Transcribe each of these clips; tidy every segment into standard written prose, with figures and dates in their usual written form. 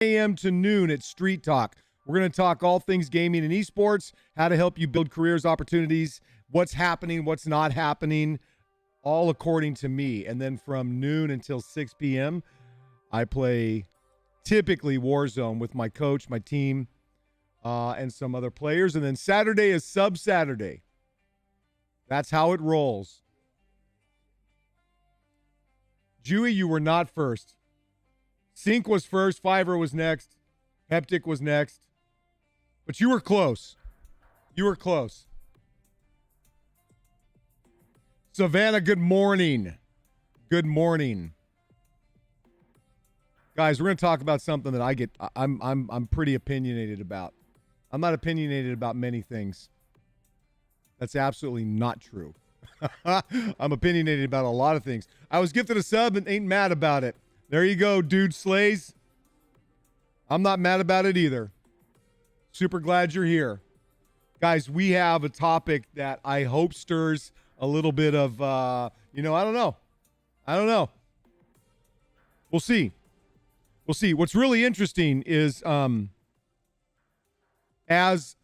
a.m. to noon at Street Talk. We're going to talk all things gaming and esports, how to help you build careers, opportunities, what's happening, what's not happening, all according to me. And then from noon until 6 p.m., I play typically Warzone with my coach, my team, and some other players. And then Saturday is Sub Saturday. That's how it rolls. Jewy, you were not first. Sync was first. Fiverr was next. Heptic was next. But you were close. You were close. Savannah, good morning. Good morning. Guys, we're going to talk about something that I'm pretty opinionated about. I'm not opinionated about many things. That's absolutely not true. I'm opinionated about a lot of things. I was gifted a sub and ain't mad about it. There you go, dude slays. I'm not mad about it either. Super glad you're here. Guys, we have a topic that I hope stirs a little bit of, I don't know. We'll see. What's really interesting is as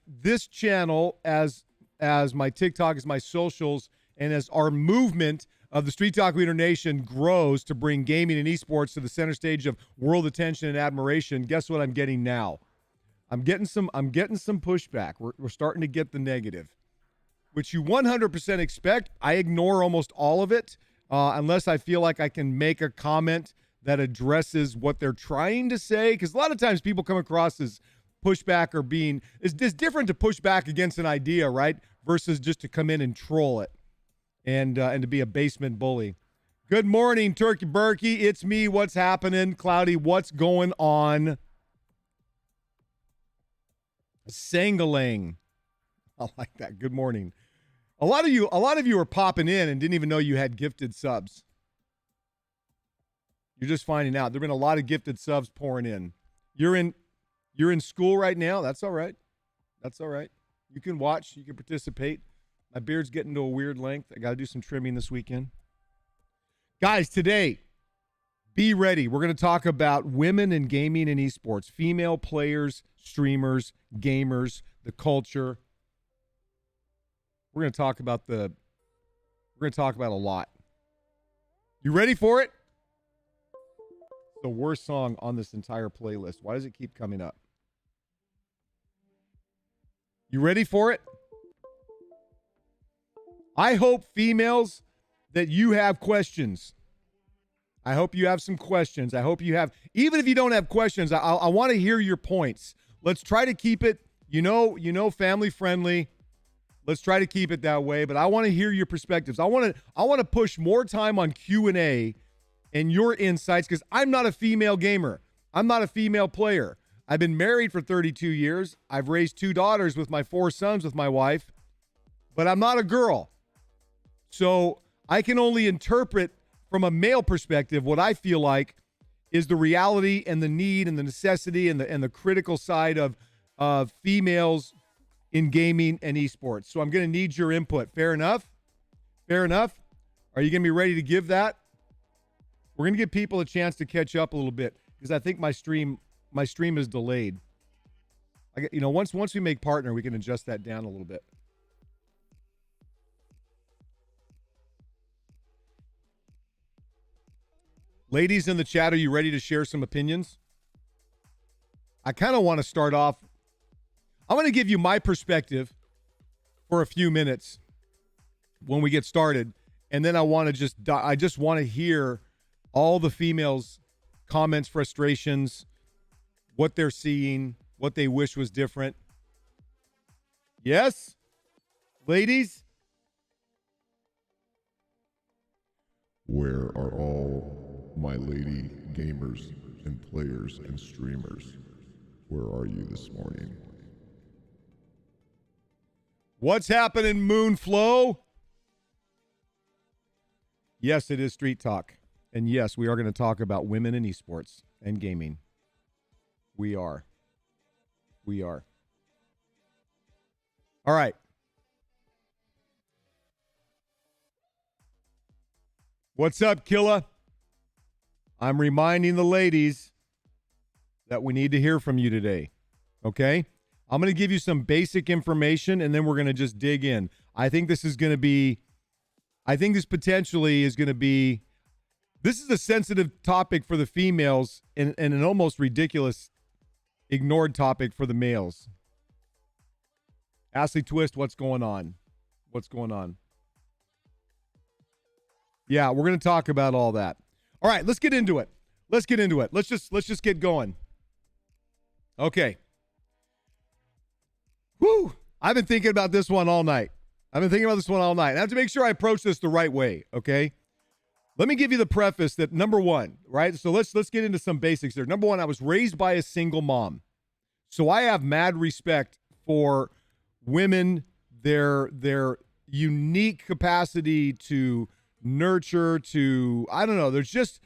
this channel, as my TikTok, as my socials, and as our movement of the Street Talk Leader Nation grows to bring gaming and esports to the center stage of world attention and admiration, guess what I'm getting now? I'm getting some pushback. We're starting to get the negative, which you 100% expect. I ignore almost all of it unless I feel like I can make a comment that addresses what they're trying to say. Because a lot of times people come across as pushback or being it's different to push back against an idea, right? Versus just to come in and troll it and to be a basement bully. Good morning, Turkey Berkey. It's me. What's happening? Cloudy, what's going on? Sangalang. I like that. Good morning. A lot of you are popping in and didn't even know you had gifted subs. You're just finding out. There've been a lot of gifted subs pouring in. You're in school right now. That's all right. You can watch. You can participate. My beard's getting to a weird length. I got to do some trimming this weekend. Guys, today, be ready. We're going to talk about women in gaming and esports, female players, streamers, gamers, the culture. We're going to talk about a lot. You ready for it? The worst song on this entire playlist. Why does it keep coming up? You ready for it? I hope, females, that you have questions. I hope you have some questions. I hope you have, even if you don't have questions, I want to hear your points. Let's try to keep it, family friendly. Let's try to keep it that way, but I want to hear your perspectives. I want to push more time on Q&A and your insights, because I'm not a female gamer. I'm not a female player. I've been married for 32 years. I've raised 2 daughters with my 4 sons with my wife, but I'm not a girl. So I can only interpret from a male perspective what I feel like is the reality and the need and the necessity and the critical side of females in gaming and esports. So I'm going to need your input. Fair enough? Fair enough? Are you going to be ready to give that? We're going to give people a chance to catch up a little bit because I think my stream is delayed. Once we make partner, we can adjust that down a little bit. Ladies in the chat, are you ready to share some opinions? I kind of want to start off. I'm going to give you my perspective for a few minutes when we get started, and then I just want to hear all the females' comments, frustrations, what they're seeing, what they wish was different. Yes? Ladies? Where are all my lady gamers and players and streamers? Where are you this morning? What's happening, Moonflow? Yes, it is Street Talk. And yes, we are going to talk about women in esports and gaming. We are. All right. What's up, Killa? I'm reminding the ladies, that we need to hear from you today. Okay? I'm going to give you some basic information, and then we're going to just dig in. I think this potentially is going to be, this is a sensitive topic for the females and an almost ridiculous, ignored topic for the males. Ashley Twist, what's going on? What's going on? Yeah, we're going to talk about all that. All right, let's get into it. Let's just get going. Okay. Whew. I've been thinking about this one all night. I have to make sure I approach this the right way, okay? Let me give you the preface that number one, right? So let's get into some basics there. Number one, I was raised by a single mom. So I have mad respect for women, their unique capacity to nurture, to, I don't know, there's just,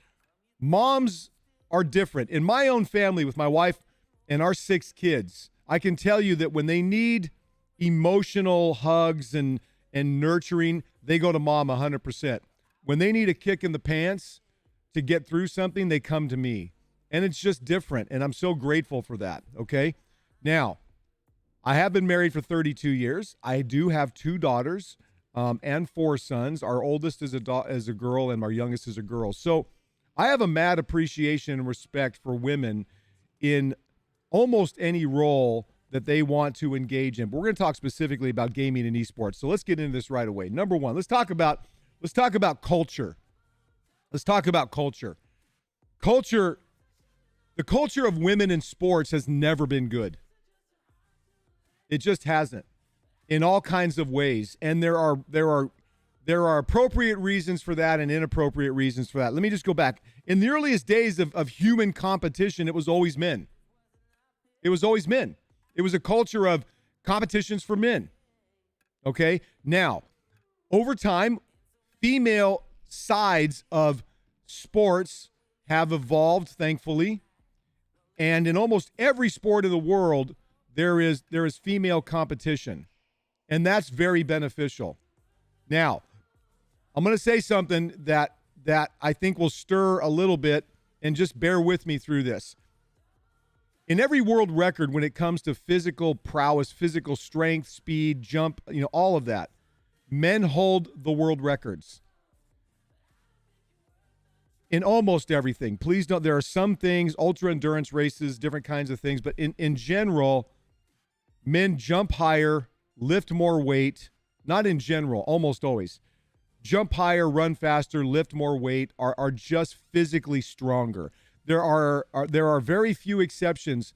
moms are different. In my own family with my wife and our 6 kids, I can tell you that when they need emotional hugs and nurturing, they go to mom 100%. When they need a kick in the pants to get through something, they come to me. And it's just different, and I'm so grateful for that, okay? Now, I have been married for 32 years. I do have 2 daughters and 4 sons. Our oldest is a girl, and our youngest is a girl. So I have a mad appreciation and respect for women in almost any role that they want to engage in. But we're going to talk specifically about gaming and esports. So let's get into this right away. Number one, let's talk about culture. Let's talk about culture. The culture of women in sports has never been good. It just hasn't, in all kinds of ways. And there are appropriate reasons for that and inappropriate reasons for that. Let me just go back. In the earliest days of human competition, it was always men. It was always men. It was a culture of competitions for men. Okay? Now, over time, female sides of sports have evolved, thankfully. And in almost every sport in the world, there is female competition. And that's very beneficial. Now, I'm going to say something that I think will stir a little bit, and just bear with me through this. In every world record, when it comes to physical prowess, physical strength, speed, jump, all of that, men hold the world records. In almost everything. Please don't, there are some things, ultra endurance races, different kinds of things, but in general, men jump higher, lift more weight. Not in general, almost always. Jump higher, run faster, lift more weight, are just physically stronger. There are very few exceptions.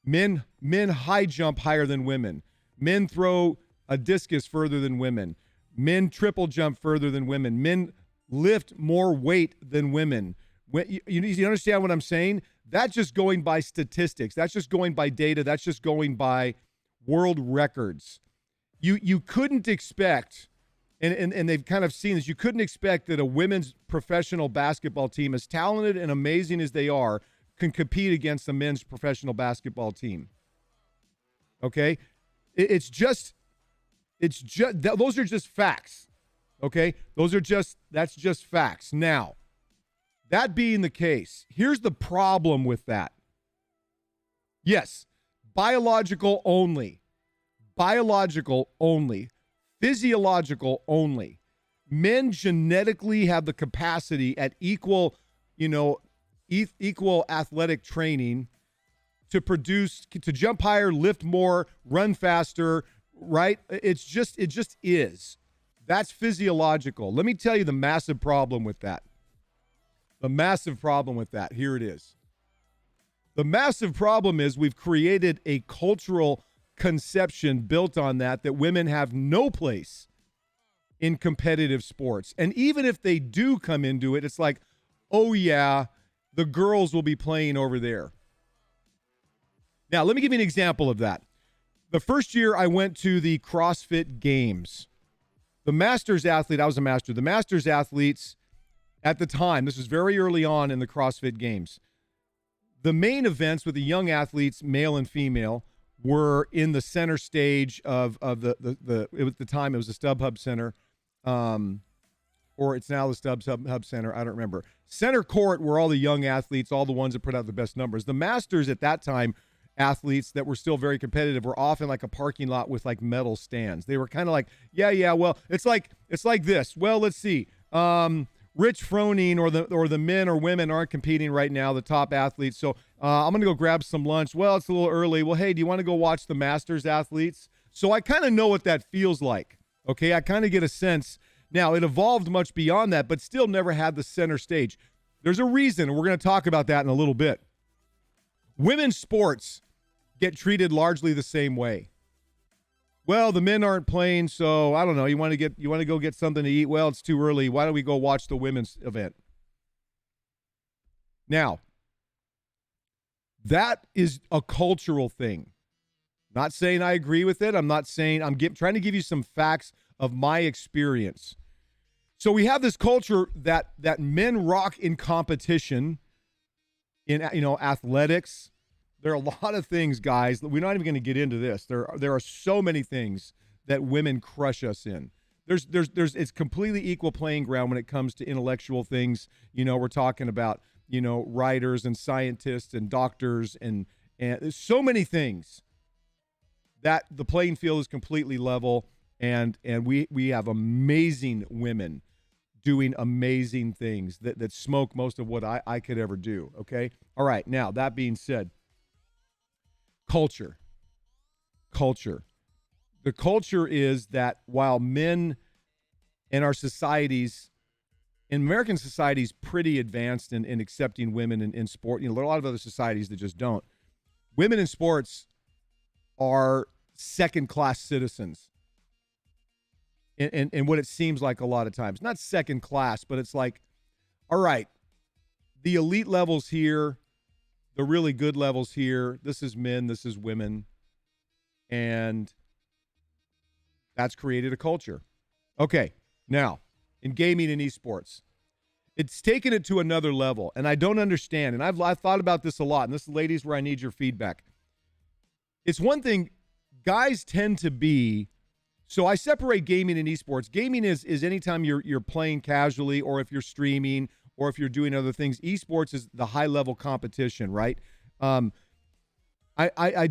Men high jump higher than women. Men throw a discus further than women. Men triple jump further than women. Men lift more weight than women. You understand what I'm saying? That's just going by statistics. That's just going by data. That's just going by world records. You couldn't expect, and they've kind of seen this, you couldn't expect that a women's professional basketball team, as talented and amazing as they are, can compete against a men's professional basketball team. Okay? It's just those are just facts. Okay? That's just facts. Now, that being the case, here's the problem with that. Yes, biological only. Physiological only. Men genetically have the capacity at equal athletic training to jump higher, lift more, run faster, right? It just is. That's physiological. Let me tell you the massive problem with that. Here it is. The massive problem is we've created a cultural conception built on that women have no place in competitive sports. And even if they do come into it, it's like, oh yeah, the girls will be playing over there. Now, let me give you an example of that. The first year I went to the CrossFit Games, the Masters athlete, I was a master, the Masters athletes at the time, this was very early on in the CrossFit Games, the main events with the young athletes, male and female, were in the center stage of the at the time it was the StubHub Center. or it's now the Stubbs Hub Center. I don't remember. Center court were all the young athletes, all the ones that put out the best numbers. The Masters at that time, athletes that were still very competitive were often like a parking lot with like metal stands. They were kind of like, well, it's like this. Well, let's see. Rich Froning or the men or women aren't competing right now, the top athletes. So I'm going to go grab some lunch. Well, it's a little early. Well, hey, do you want to go watch the Masters athletes? So I kind of know what that feels like. Okay, I kind of get a sense. Now, it evolved much beyond that, but still never had the center stage. There's a reason, and we're going to talk about that in a little bit. Women's sports get treated largely the same way. Well, the men aren't playing, so I don't know. You want to go get something to eat? Well, it's too early. Why don't we go watch the women's event? Now, that is a cultural thing. Not saying I agree with it. I'm not saying trying to give you some facts of my experience. So we have this culture that men rock in competition in athletics. There are a lot of things, guys. We're not even going to get into this. There are so many things that women crush us in. It's completely equal playing ground when it comes to intellectual things. We're talking about, writers and scientists and doctors and there's so many things that the playing field is completely level, and we have amazing women doing amazing things that smoke most of what I could ever do. Okay. All right. Now, that being said, culture. The culture is that while men in our societies, in American societies, pretty advanced in accepting women in sport. There are a lot of other societies that just don't. Women in sports are second-class citizens. And what it seems like a lot of times. Not second class, but it's like, all right, the elite levels here, the really good levels here, this is men, this is women, and that's created a culture. Okay, now, in gaming and esports, it's taken it to another level, and I don't understand, and I've thought about this a lot, and this, ladies, where I need your feedback. It's one thing, guys tend to be, so I separate gaming and esports. Gaming is anytime you're playing casually, or if you're streaming, or if you're doing other things. Esports is the high-level competition, right? I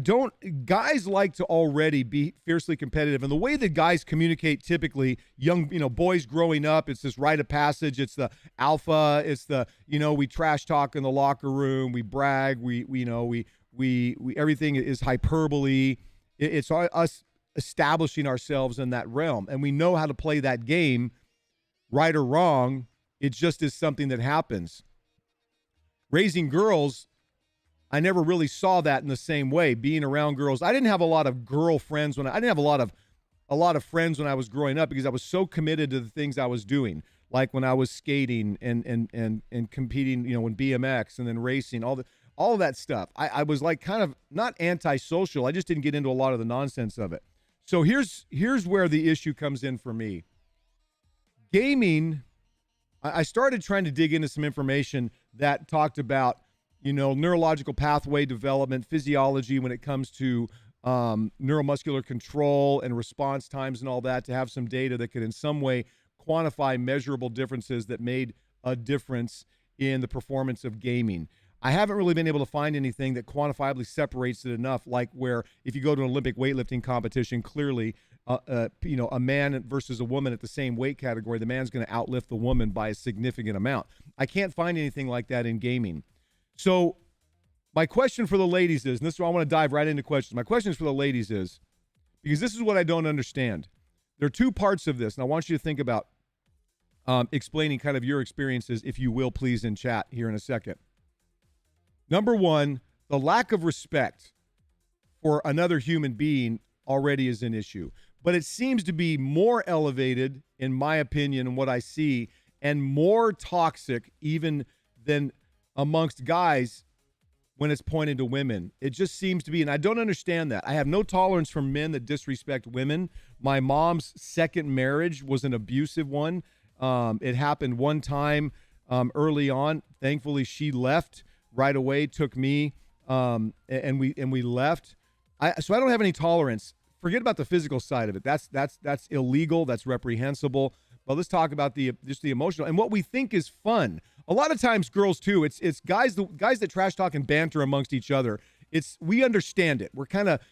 don't, guys like to already be fiercely competitive. And the way that guys communicate typically, young, boys growing up, it's this rite of passage. It's the alpha. It's the, we trash talk in the locker room. We brag. We everything is hyperbole. It's us establishing ourselves in that realm. And we know how to play that game, right or wrong. It just is something that happens. Raising girls, I never really saw that in the same way. Being around girls, I didn't have a lot of girlfriends I didn't have a lot of friends when I was growing up, because I was so committed to the things I was doing. Like when I was skating and competing, in BMX and then racing, all of that stuff. I was like kind of not antisocial. I just didn't get into a lot of the nonsense of it. So here's where the issue comes in for me. Gaming, I started trying to dig into some information that talked about, neurological pathway development, physiology when it comes to neuromuscular control and response times and all that, to have some data that could in some way quantify measurable differences that made a difference in the performance of gaming. I haven't really been able to find anything that quantifiably separates it enough, like where if you go to an Olympic weightlifting competition, clearly, a man versus a woman at the same weight category, the man's going to outlift the woman by a significant amount. I can't find anything like that in gaming. So my question for the ladies is, and this is where I want to dive right into questions. My question for the ladies is, because this is what I don't understand. There are two parts of this, and I want you to think about explaining kind of your experiences, if you will, please, in chat here in a second. Number one, the lack of respect for another human being already is an issue. But it seems to be more elevated, in my opinion, and what I see, and more toxic even than amongst guys when it's pointed to women. It just seems to be, and I don't understand that. I have no tolerance for men that disrespect women. My mom's second marriage was an abusive one. It happened one time early on. Thankfully, she left right away, took me, and we left. So I don't have any tolerance. Forget about the physical side of it. That's illegal. That's reprehensible. but let's talk about just the emotional and what we think is fun. A lot of times, girls too. It's guys that trash talk and banter amongst each other. We understand it.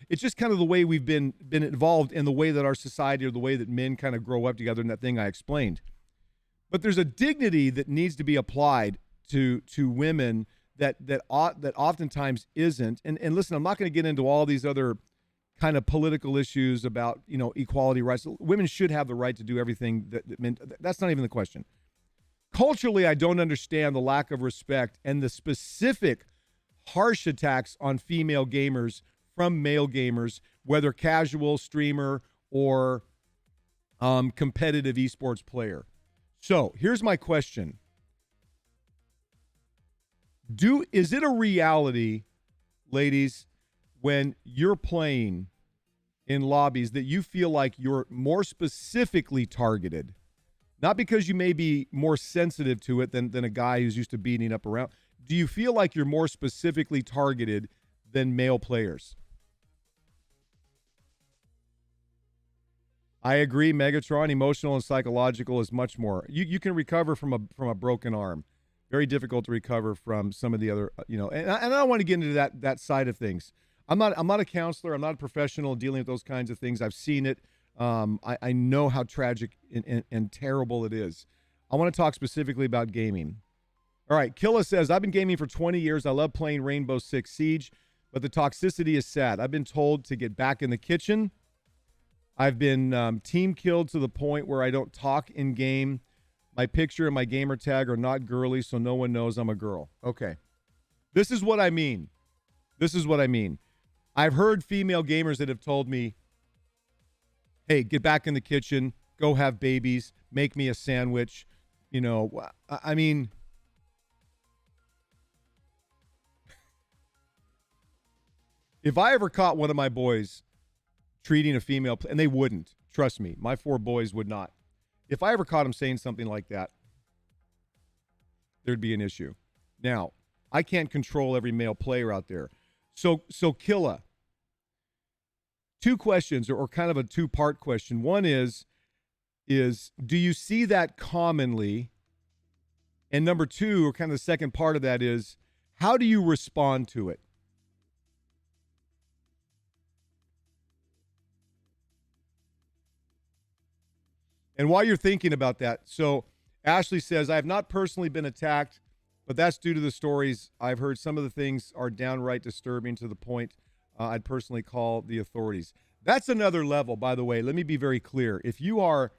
It's just kind of the way we've been involved in the way that our society or the way that men kind of grow up together in that thing I explained. But there's a dignity that needs to be applied to women that oftentimes isn't. And listen, I'm not going to get into all these other kind of political issues about equality rights. Women should have the right to do everything that men. That's not even the question. Culturally, I don't understand the lack of respect and the specific harsh attacks on female gamers from male gamers, whether casual streamer or competitive esports player. So here's my question. Is it a reality, ladies, when you're playing in lobbies that you feel like you're more specifically targeted? Not because you may be more sensitive to it than a guy who's used to beating up around. Do you feel like you're more specifically targeted than male players? I agree, Megatron. Emotional and psychological is much more. You can recover from a broken arm. Very difficult to recover from some of the other, and I don't want to get into that side of things. I'm not a counselor. I'm not a professional dealing with those kinds of things. I've seen it. I know how tragic and terrible it is. I want to talk specifically about gaming. All right, Killa says, I've been gaming for 20 years. I love playing Rainbow Six Siege, but the toxicity is sad. I've been told to get back in the kitchen. I've been team killed to the point where I don't talk in game. My picture and my gamer tag are not girly, so no one knows I'm a girl. Okay. This is what I mean. I've heard female gamers that have told me, hey, get back in the kitchen, go have babies, make me a sandwich. I mean, if I ever caught one of my boys treating a female, and they wouldn't, trust me, my 4 boys would not. If I ever caught him saying something like that, there'd be an issue. Now, I can't control every male player out there. So Killa, 2 questions or kind of a 2-part question. One is do you see that commonly? And number 2, or kind of the second part of that is, how do you respond to it? And while you're thinking about that, so Ashley says, I have not personally been attacked, but that's due to the stories I've heard. Some of the things are downright disturbing to the point I'd personally call the authorities. That's another level, by the way. Let me be very clear. If you are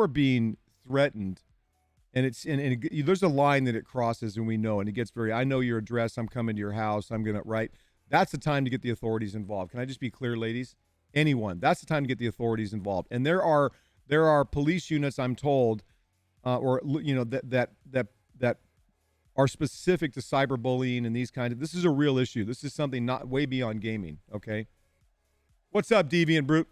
being threatened, and there's a line that it crosses, and we know, and it gets I know your address, I'm coming to your house, I'm going to, right? That's the time to get the authorities involved. Can I just be clear, ladies? Anyone, that's the time to get the authorities involved. And there are police units, I'm told, that are specific to cyberbullying and these kinds of. This is a real issue. This is something not way beyond gaming. Okay, what's up, Deviant Brute?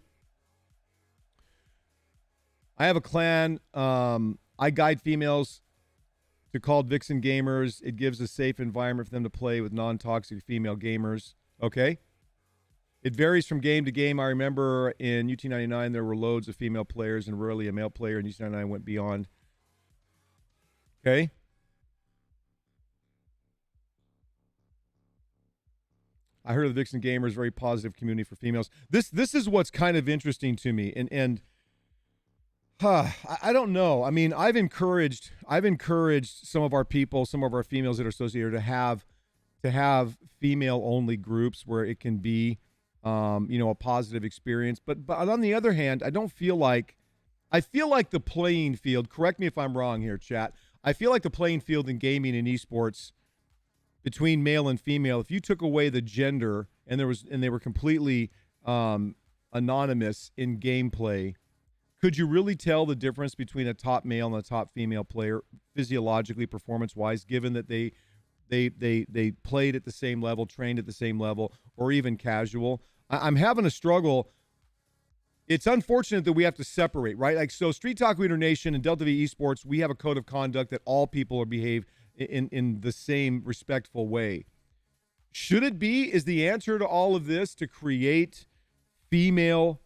I have a clan. I guide females to called Vixen gamers. It gives a safe environment for them to play with non-toxic female gamers. Okay. It varies from game to game. I remember in UT99 there were loads of female players and rarely a male player, and UT99 went beyond. Okay. I heard of the Vixen Gamers, very positive community for females. This is what's kind of interesting to me, and I don't know. I mean, I've encouraged some of our people, some of our females that are associated to have female only groups where it can be a positive experience. But on the other hand, I feel like the playing field, correct me if I'm wrong here, chat. I feel like the playing field in gaming and esports between male and female, if you took away the gender and they were completely anonymous in gameplay, could you really tell the difference between a top male and a top female player physiologically, performance-wise, given that they played at the same level, trained at the same level, or even casual? I'm having a struggle. It's unfortunate that we have to separate, right? Like, so StreetTalk Leader Nation and Delta V Esports, we have a code of conduct that all people are behave in the same respectful way. Should it be, is the answer to all of this to create female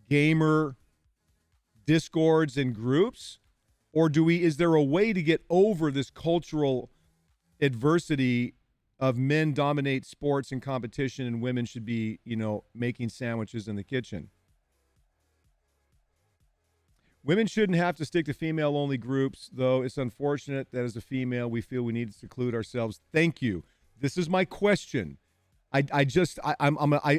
gamer discords and groups? Or is there a way to get over this cultural adversity of men dominate sports and competition and women should be, making sandwiches in the kitchen? Women shouldn't have to stick to female-only groups, though it's unfortunate that as a female, we feel we need to seclude ourselves. Thank you. This is my question. I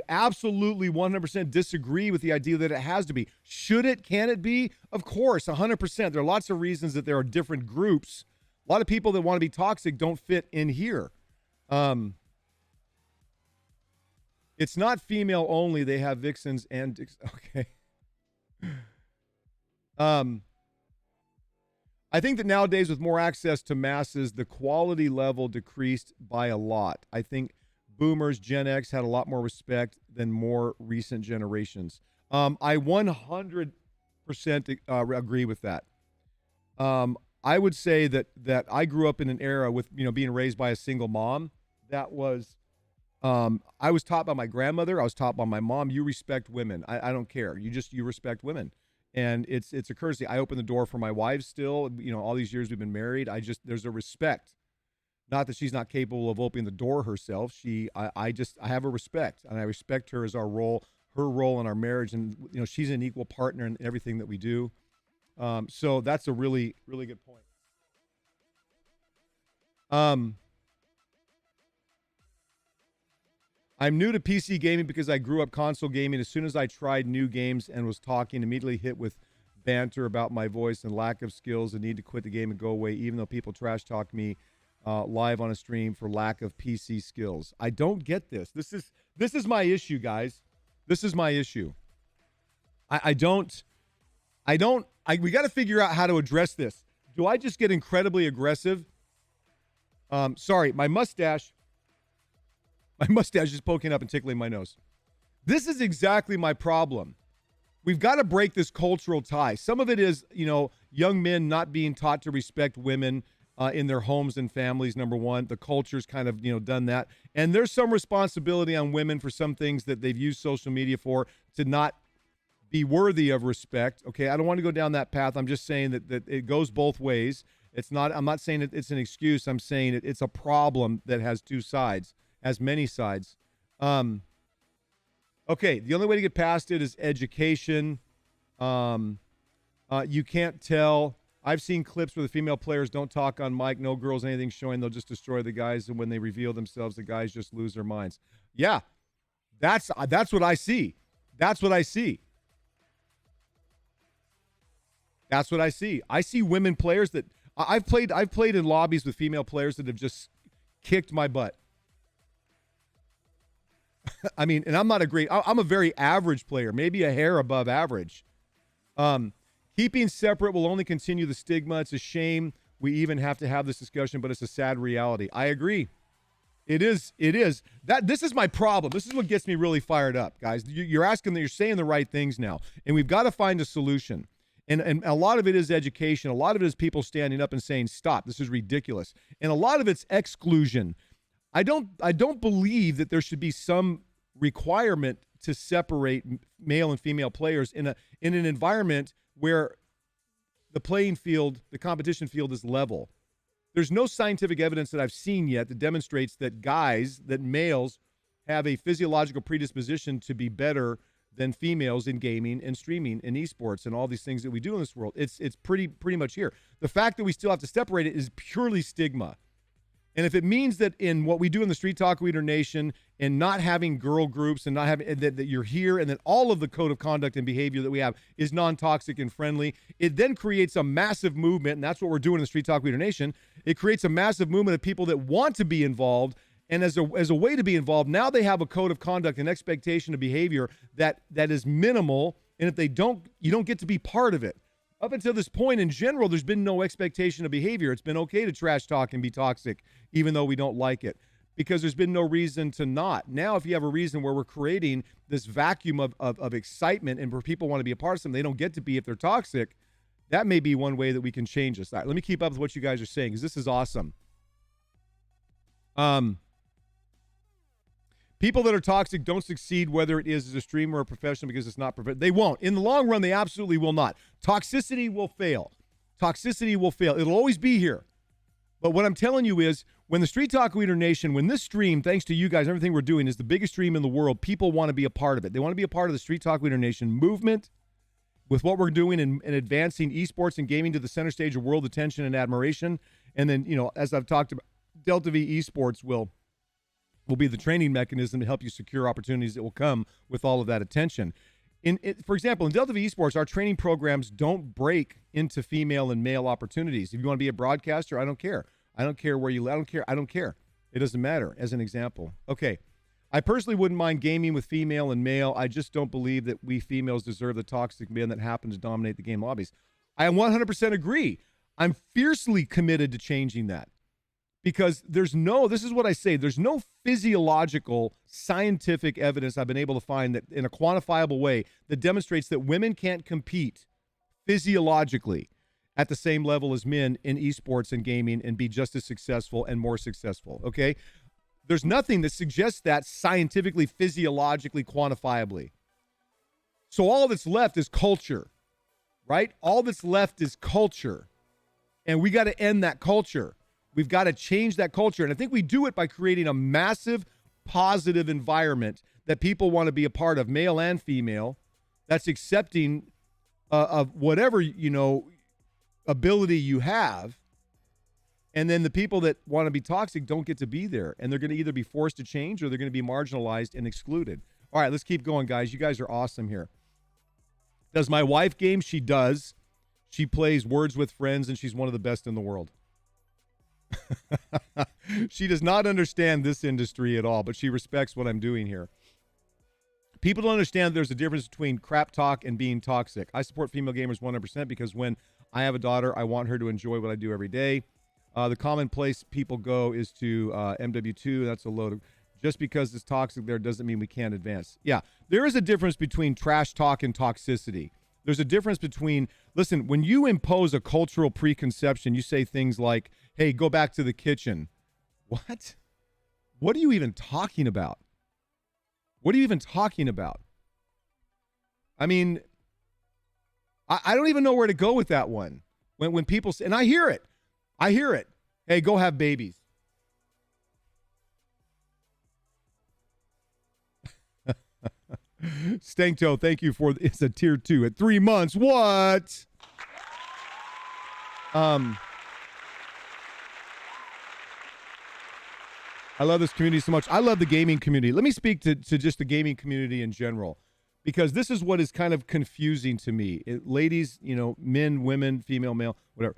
absolutely 100% disagree with the idea that it has to be. Should it? Can it be? Of course, 100%. There are lots of reasons that there are different groups. A lot of people that want to be toxic don't fit in here. It's not female only. They have vixens and okay. I think that nowadays with more access to masses, the quality level decreased by a lot. I think boomers, Gen X had a lot more respect than more recent generations. I 100% agree with that. I would say that I grew up in an era with, being raised by a single mom. That was, I was taught by my grandmother. I was taught by my mom. You respect women. I don't care. You respect women. And it's a courtesy. I open the door for my wife still. All these years we've been married. There's a respect. Not that she's not capable of opening the door herself. I have a respect, and I respect her as her role in our marriage. And, she's an equal partner in everything that we do. So that's a really, really good point. I'm new to PC gaming because I grew up console gaming. As soon as I tried new games and was talking, immediately hit with banter about my voice and lack of skills and need to quit the game and go away, even though people trash talk me live on a stream for lack of PC skills. I don't get this. This is my issue, guys. This is my issue. We got to figure out how to address this. Do I just get incredibly aggressive? Sorry, my mustache is poking up and tickling my nose. This is exactly my problem. We've got to break this cultural tie. Some of it is, young men not being taught to respect women in their homes and families, number one. The culture's kind of, done that. And there's some responsibility on women for some things that they've used social media for to not be worthy of respect. Okay, I don't want to go down that path. I'm just saying that it goes both ways. I'm not saying it's an excuse. I'm saying it's a problem that has two sides. As many sides. Okay, the only way to get past it is education. You can't tell. I've seen clips where the female players don't talk on mic, no girls, anything showing. They'll just destroy the guys, and when they reveal themselves, the guys just lose their minds. Yeah, that's what I see. That's what I see. That's what I see. I see women players that I've played in lobbies with female players that have just kicked my butt. I mean, and I'm a very average player, maybe a hair above average. Keeping separate will only continue the stigma. It's a shame we even have to have this discussion, but it's a sad reality. I agree. It is. This is my problem. This is what gets me really fired up, guys. You're saying the right things now, and we've got to find a solution. And a lot of it is education. A lot of it is people standing up and saying, stop, this is ridiculous. And a lot of it's exclusion. I don't believe that there should be some requirement to separate male and female players in an environment where the playing field, the competition field is level. There's no scientific evidence that I've seen yet that demonstrates that males have a physiological predisposition to be better than females in gaming and streaming and esports and all these things that we do in this world. It's pretty much here. The fact that we still have to separate it is purely stigma. And if it means that in what we do in the Street Talk Leader Nation and not having girl groups and not having that you're here and that all of the code of conduct and behavior that we have is non-toxic and friendly, it then creates a massive movement, and that's what we're doing in the Street Talk Leader Nation. It creates a massive movement of people that want to be involved, and as a way to be involved, now they have a code of conduct and expectation of behavior that is minimal, and if they don't, you don't get to be part of it. Up until this point, in general, there's been no expectation of behavior. It's been okay to trash talk and be toxic, even though we don't like it, because there's been no reason to not. Now, if you have a reason where we're creating this vacuum of excitement and where people want to be a part of something they don't get to be if they're toxic, that may be one way that we can change this. All right, let me keep up with what you guys are saying, because this is awesome. People that are toxic don't succeed, whether it is as a streamer or a professional, because it's not they won't. In the long run, they absolutely will not. Toxicity will fail. Toxicity will fail. It'll always be here. But what I'm telling you is, when the Street Talk Leader Nation, when this stream, thanks to you guys, everything we're doing is the biggest stream in the world, people want to be a part of it. They want to be a part of the Street Talk Leader Nation movement with what we're doing in advancing esports and gaming to the center stage of world attention and admiration. And then, as I've talked about, Delta V Esports will be the training mechanism to help you secure opportunities that will come with all of that attention. For example, in Delta V Esports, our training programs don't break into female and male opportunities. If you want to be a broadcaster, I don't care. I don't care where you live. I don't care. It doesn't matter, as an example. Okay. I personally wouldn't mind gaming with female and male. I just don't believe that we females deserve the toxic men that happen to dominate the game lobbies. I 100% agree. I'm fiercely committed to changing that. Because this is what I say, there's no physiological, scientific evidence I've been able to find that in a quantifiable way that demonstrates that women can't compete physiologically at the same level as men in esports and gaming and be just as successful and more successful, okay? There's nothing that suggests that scientifically, physiologically, quantifiably. So all that's left is culture, right? All that's left is culture. And we got to end that culture. We've got to change that culture. And I think we do it by creating a massive, positive environment that people want to be a part of, male and female, that's accepting of whatever, ability you have. And then the people that want to be toxic don't get to be there. And they're going to either be forced to change or they're going to be marginalized and excluded. All right, let's keep going, guys. You guys are awesome here. Does my wife game? She does. She plays Words with Friends, and she's one of the best in the world. She does not understand this industry at all, but she respects what I'm doing here. People don't understand there's a difference between crap talk and being toxic. I support female gamers 100% because when I have a daughter, I want her to enjoy what I do every day. The common place people go is to MW2. That's a load of... Just because it's toxic there doesn't mean we can't advance. Yeah, there is a difference between trash talk and toxicity. There's a difference between... Listen, when you impose a cultural preconception, you say things like, hey, go back to the kitchen. What? What are you even talking about? What are you even talking about? I mean, I don't even know where to go with that one. When people say, and I hear it. Hey, go have babies. Stankto, thank you for it's a tier 2 at 3 months. What? I love this community so much. I love the gaming community. Let me speak to just the gaming community in general, because this is what is kind of confusing to me. Ladies, men, women, female, male, whatever.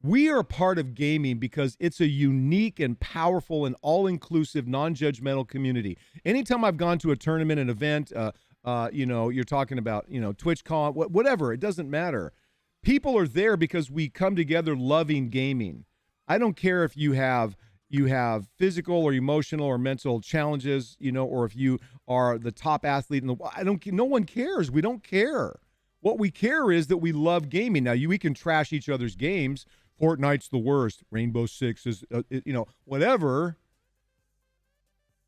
We are a part of gaming because it's a unique and powerful and all-inclusive, non-judgmental community. Anytime I've gone to a tournament, an event, you're talking about, TwitchCon, whatever, it doesn't matter. People are there because we come together loving gaming. I don't care if you have physical or emotional or mental challenges, or if you are the top athlete in the no one cares. We don't care. What we care is that we love gaming. Now, we can trash each other's games. Fortnite's the worst. Rainbow Six is, whatever.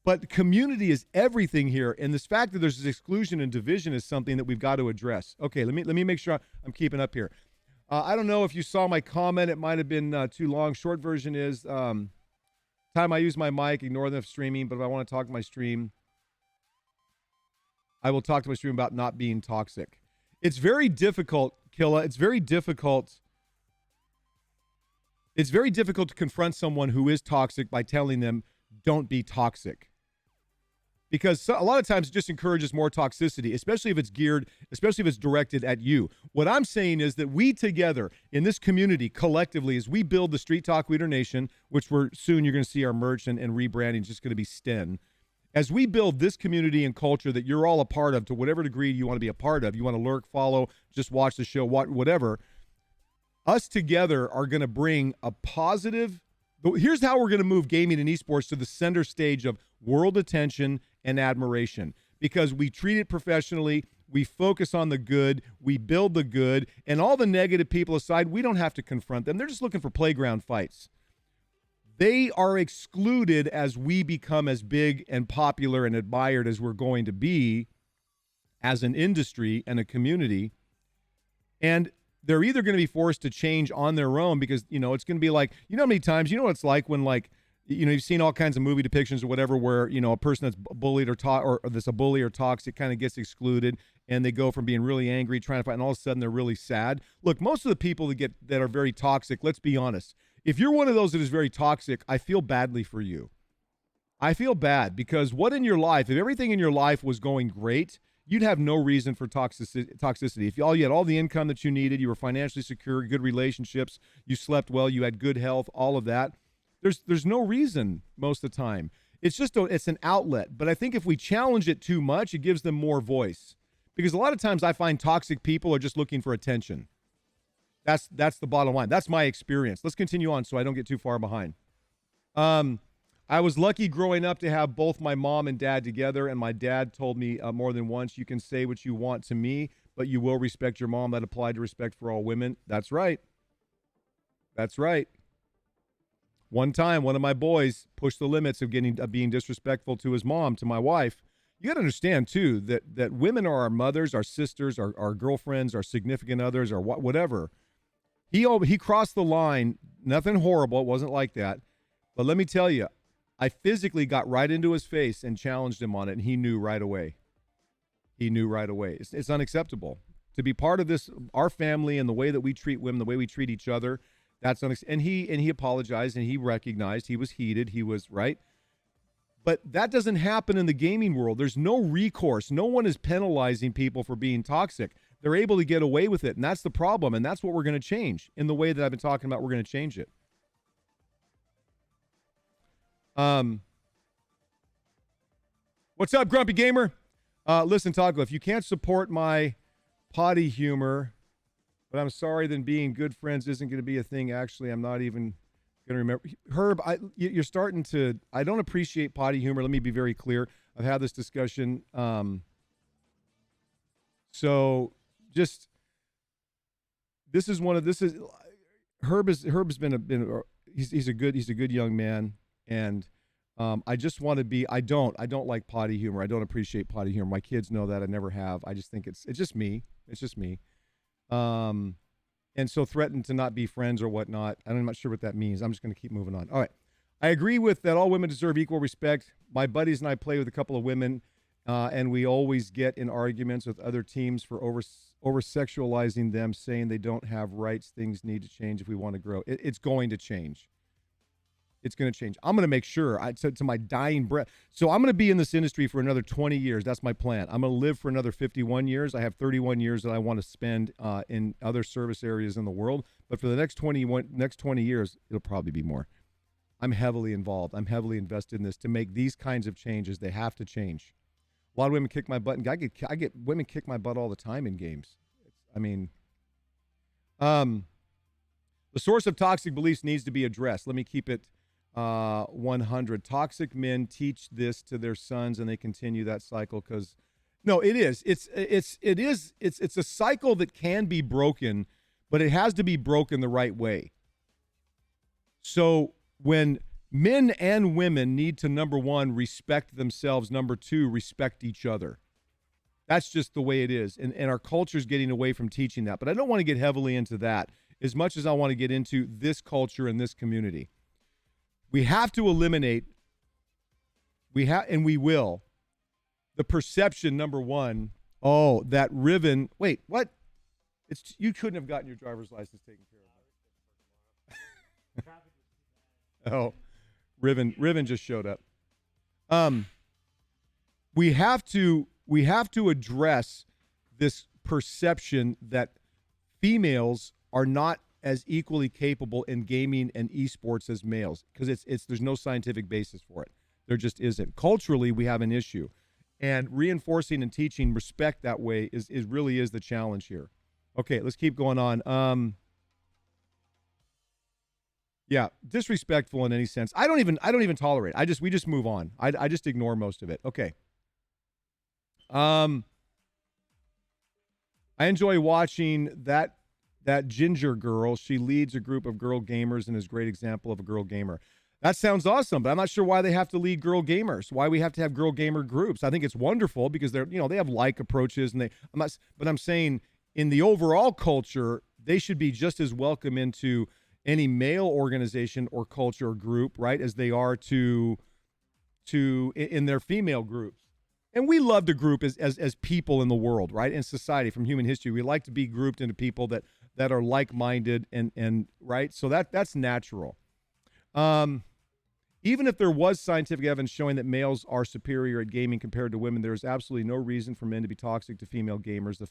But community is everything here. And this fact that there's this exclusion and division is something that we've got to address. Okay, let me make sure I'm keeping up here. I don't know if you saw my comment. It might have been too long. Short version is time I use my mic, ignore them streaming. But if I want to talk to my stream, I will talk to my stream about not being toxic. It's very difficult, Killa. It's very difficult to confront someone who is toxic by telling them, don't be toxic. Because a lot of times it just encourages more toxicity, especially if it's directed at you. What I'm saying is that we together in this community, collectively, as we build the Street Talk Leader Nation, which soon you're going to see our merch and rebranding is just going to be Sten. As we build this community and culture that you're all a part of, to whatever degree you want to be a part of, you want to lurk, follow, just watch the show, whatever, us together are going to bring a positive... Here's how we're going to move gaming and esports to the center stage of world attention and admiration, because we treat it professionally, we focus on the good, we build the good, and all the negative people aside, we don't have to confront them. They're just looking for playground fights. They are excluded as we become as big and popular and admired as we're going to be as an industry and a community. And they're either going to be forced to change on their own because, it's going to be like, how many times, what it's like when like, you've seen all kinds of movie depictions or whatever where, a person that's bullied or that's a bully or toxic kind of gets excluded and they go from being really angry, trying to fight, and all of a sudden they're really sad. Look, most of the people that are very toxic, let's be honest. If you're one of those that is very toxic, I feel badly for you. I feel bad because what in your life, if everything in your life was going great, you'd have no reason for toxicity. If you had all the income that you needed, you were financially secure, good relationships, you slept well, you had good health, all of that, there's no reason most of the time. It's an outlet. But I think if we challenge it too much, it gives them more voice. Because a lot of times I find toxic people are just looking for attention. That's the bottom line. That's my experience. Let's continue on so I don't get too far behind. I was lucky growing up to have both my mom and dad together, and my dad told me more than once, you can say what you want to me, but you will respect your mom. That applied to respect for all women. That's right. That's right. One time, one of my boys pushed the limits of being disrespectful to his mom, to my wife. You got to understand, too, that women are our mothers, our sisters, our girlfriends, our significant others, or whatever. He crossed the line. Nothing horrible. It wasn't like that. But let me tell you, I physically got right into his face and challenged him on it, and he knew right away. He knew right away. It's unacceptable. To be part of this, our family, and the way that we treat women, the way we treat each other, and he apologized, and he recognized he was heated. He was right. But that doesn't happen in the gaming world. There's no recourse. No one is penalizing people for being toxic. They're able to get away with it, and that's the problem, and that's what we're going to change. In the way that I've been talking about, we're going to change it. What's up, Grumpy Gamer? Listen, Taco, if you can't support my potty humor, but I'm sorry, then being good friends isn't going to be a thing. Actually, I'm not even going to remember. Herb, you're starting to, I don't appreciate potty humor. Let me be very clear. I've had this discussion. So just, Herb's been he's a good young man. And I just want to be, I don't like potty humor. I don't appreciate potty humor. My kids know that. I never have. I just think it's just me. It's just me. And so threaten to not be friends or whatnot. I'm not sure what that means. I'm just going to keep moving on. All right. I agree with that. All women deserve equal respect. My buddies and I play with a couple of women, and we always get in arguments with other teams for over-sexualizing them, saying they don't have rights. Things need to change if we want to grow. It's going to change. It's going to change. I'm going to make sure, to my dying breath. So I'm going to be in this industry for another 20 years. That's my plan. I'm going to live for another 51 years. I have 31 years that I want to spend in other service areas in the world. But for the next 20 years, it'll probably be more. I'm heavily involved. I'm heavily invested in this to make these kinds of changes. They have to change. A lot of women kick my butt. And I get women kick my butt all the time in games. The source of toxic beliefs needs to be addressed. Let me keep it 100. Toxic men teach this to their sons, and they continue that cycle because, no, it is. It's a cycle that can be broken, but it has to be broken the right way. So when men and women need to, number one, respect themselves, number two, respect each other. That's just the way it is. And our culture's getting away from teaching that. But I don't want to get heavily into that as much as I want to get into this culture and this community. We have to eliminate, and we will, the perception, number one, that Riven, wait, what? You couldn't have gotten your driver's license taken care of. Riven just showed up. We have to address this perception that females are not as equally capable in gaming and esports as males, because there's no scientific basis for it. There just isn't. Culturally, we have an issue, and reinforcing and teaching respect that way is really the challenge here. Okay, let's keep going on. Yeah, disrespectful in any sense. I don't even tolerate it. We just move on. I just ignore most of it. Okay. I enjoy watching that ginger girl. She leads a group of girl gamers and is a great example of a girl gamer. That sounds awesome, but I'm not sure why they have to lead girl gamers. Why we have to have girl gamer groups. I think it's wonderful because they have like approaches, and but I'm saying in the overall culture, they should be just as welcome into any male organization or culture or group, right, as they are to in their female groups. And we love to group as people in the world, right? In society, from human history, we like to be grouped into people that are like-minded and right. So that's natural. Even if there was scientific evidence showing that males are superior at gaming compared to women, there is absolutely no reason for men to be toxic to female gamers.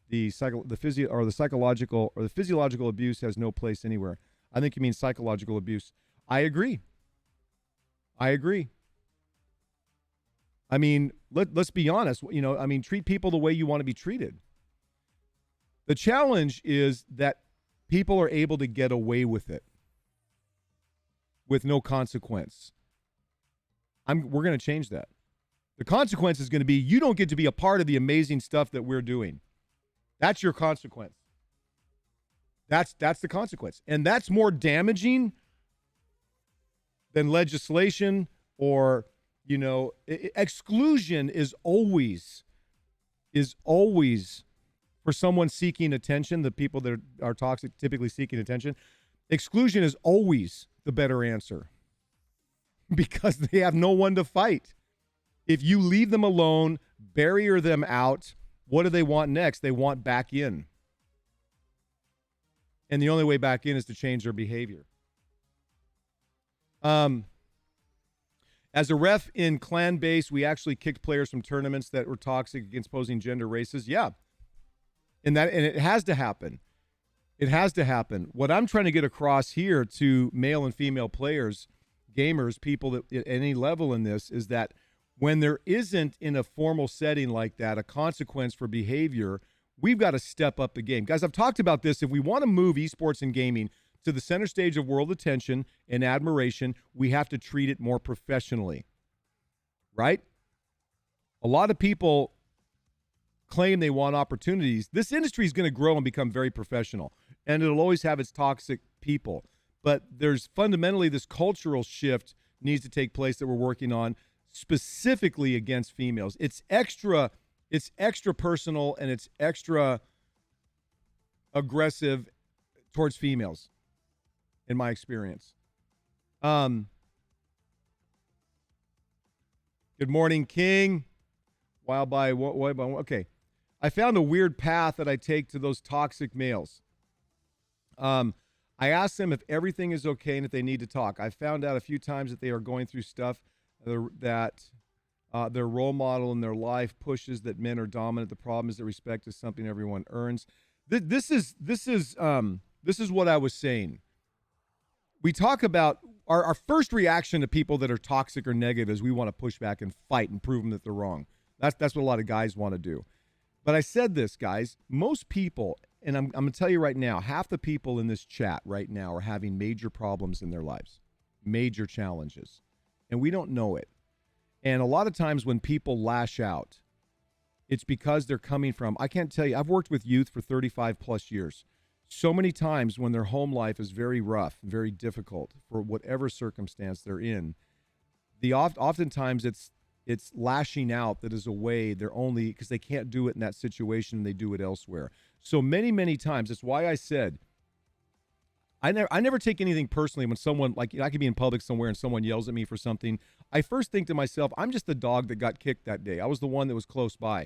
The psychological or the physiological abuse has no place anywhere. I think you mean psychological abuse. I agree. I mean, let's be honest. Treat people the way you want to be treated. The challenge is that people are able to get away with it with no consequence. We're going to change that. The consequence is going to be you don't get to be a part of the amazing stuff that we're doing. That's your consequence. That's the consequence. And that's more damaging than legislation or exclusion is always for someone seeking attention, the people that are toxic typically seeking attention. Exclusion is always the better answer because they have no one to fight. If you leave them alone, barrier them out, what do they want next? They want back in. And the only way back in is to change their behavior. As a ref in clan base, we actually kicked players from tournaments that were toxic against opposing gender races. Yeah. And it has to happen. It has to happen. What I'm trying to get across here to male and female players, gamers, people that at any level in this is that when there isn't in a formal setting like that a consequence for behavior, we've got to step up the game. Guys, I've talked about this. If we want to move esports and gaming to the center stage of world attention and admiration, we have to treat it more professionally, right? A lot of people claim they want opportunities. This industry is going to grow and become very professional, and it'll always have its toxic people. But there's fundamentally this cultural shift needs to take place that we're working on specifically against females. It's extra personal and it's extra aggressive towards females, in my experience. Good morning, King. Okay. I found a weird path that I take to those toxic males. I ask them if everything is okay and if they need to talk. I found out a few times that they are going through stuff that their role model in their life pushes that men are dominant. The problem is that respect is something everyone earns. This is what I was saying. We talk about our first reaction to people that are toxic or negative is we want to push back and fight and prove them that they're wrong. That's what a lot of guys want to do. But I said this, guys, most people, and I'm going to tell you right now, half the people in this chat right now are having major problems in their lives, major challenges, and we don't know it. And a lot of times when people lash out, it's because they're coming from, I can't tell you, I've worked with youth for 35 plus years. So many times when their home life is very rough, very difficult for whatever circumstance they're in, oftentimes it's lashing out that is a way they're only because they can't do it in that situation and they do it elsewhere. So many times, that's why I said I never take anything personally when someone, like, I could be in public somewhere and someone yells at me for something. I first think to myself, I'm just the dog that got kicked that day. I was the one that was close by.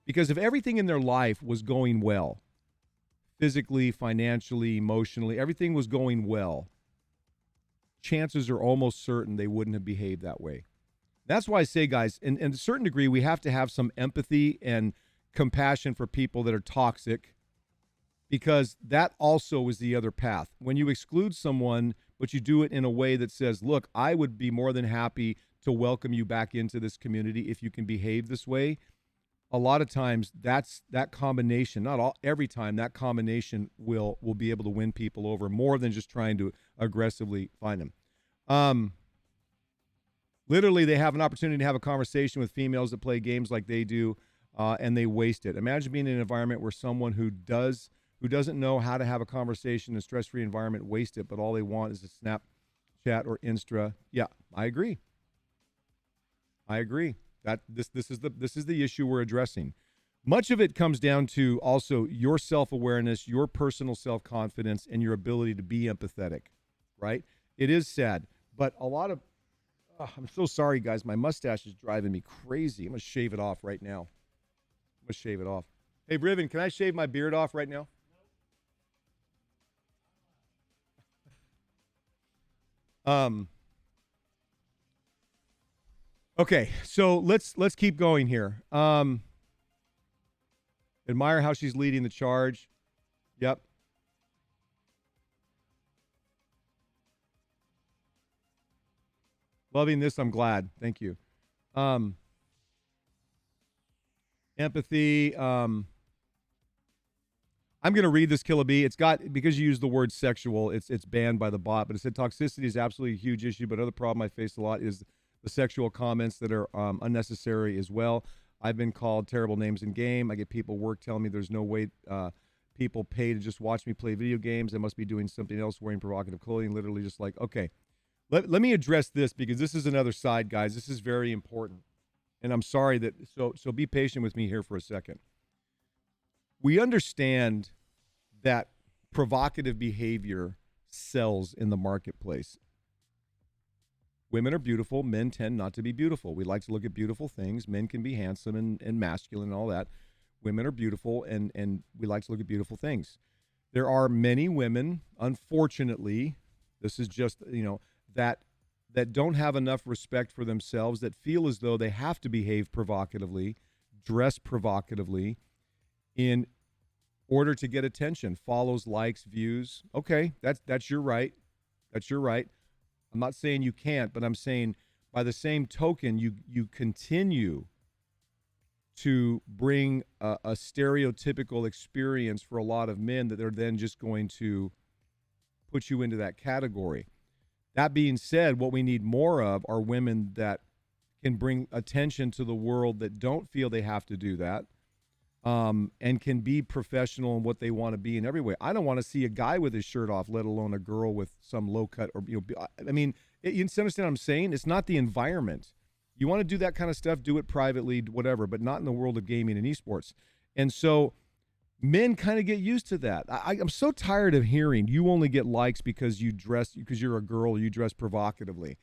Because if everything in their life was going well, physically, financially, emotionally, everything was going well, chances are almost certain they wouldn't have behaved that way. That's why I say, guys, in a certain degree, we have to have some empathy and compassion for people that are toxic, because that also is the other path. When you exclude someone, but you do it in a way that says, look, I would be more than happy to welcome you back into this community if you can behave this way. A lot of times that combination, every time, that combination will be able to win people over more than just trying to aggressively find them. Literally, they have an opportunity to have a conversation with females that play games like they do, and they waste it. Imagine being in an environment where someone who doesn't know how to have a conversation in a stress-free environment waste it, but all they want is a Snapchat or Insta. Yeah, I agree. That this is the issue we're addressing. Much of it comes down to also your self-awareness, your personal self-confidence, and your ability to be empathetic, right? It is sad, but a lot of I'm so sorry, guys. My mustache is driving me crazy. I'm going to shave it off right now. I'm going to shave it off. Hey, Riven, can I shave my beard off right now? Okay, so let's keep going here. Admire how she's leading the charge. Yep. Loving this, I'm glad. Thank you. Empathy. I'm going to read this, Killa B. It's got, because you used the word sexual, it's banned by the bot, but it said toxicity is absolutely a huge issue, but another problem I face a lot is the sexual comments that are unnecessary as well. I've been called terrible names in game. I get people work telling me there's no way people pay to just watch me play video games. I must be doing something else, wearing provocative clothing, literally just like, okay. Let me address this because this is another side, guys. This is very important. And I'm sorry that, so be patient with me here for a second. We understand that provocative behavior sells in the marketplace. Women are beautiful. Men tend not to be beautiful. We like to look at beautiful things. Men can be handsome and masculine and all that. Women are beautiful, and we like to look at beautiful things. There are many women, unfortunately, this is just, that don't have enough respect for themselves, that feel as though they have to behave provocatively, dress provocatively in order to get attention, follows, likes, views. Okay, that's your right. That's your right. I'm not saying you can't, but I'm saying by the same token, you continue to bring a stereotypical experience for a lot of men that they're then just going to put you into that category. That being said, what we need more of are women that can bring attention to the world, that don't feel they have to do that, and can be professional in what they want to be in every way. I don't want to see a guy with his shirt off, let alone a girl with some low cut. Or you understand what I'm saying? It's not the environment. You want to do that kind of stuff, do it privately, whatever, but not in the world of gaming and esports. And so men kind of get used to that. I'm so tired of hearing you only get likes because you're a girl, you dress provocatively.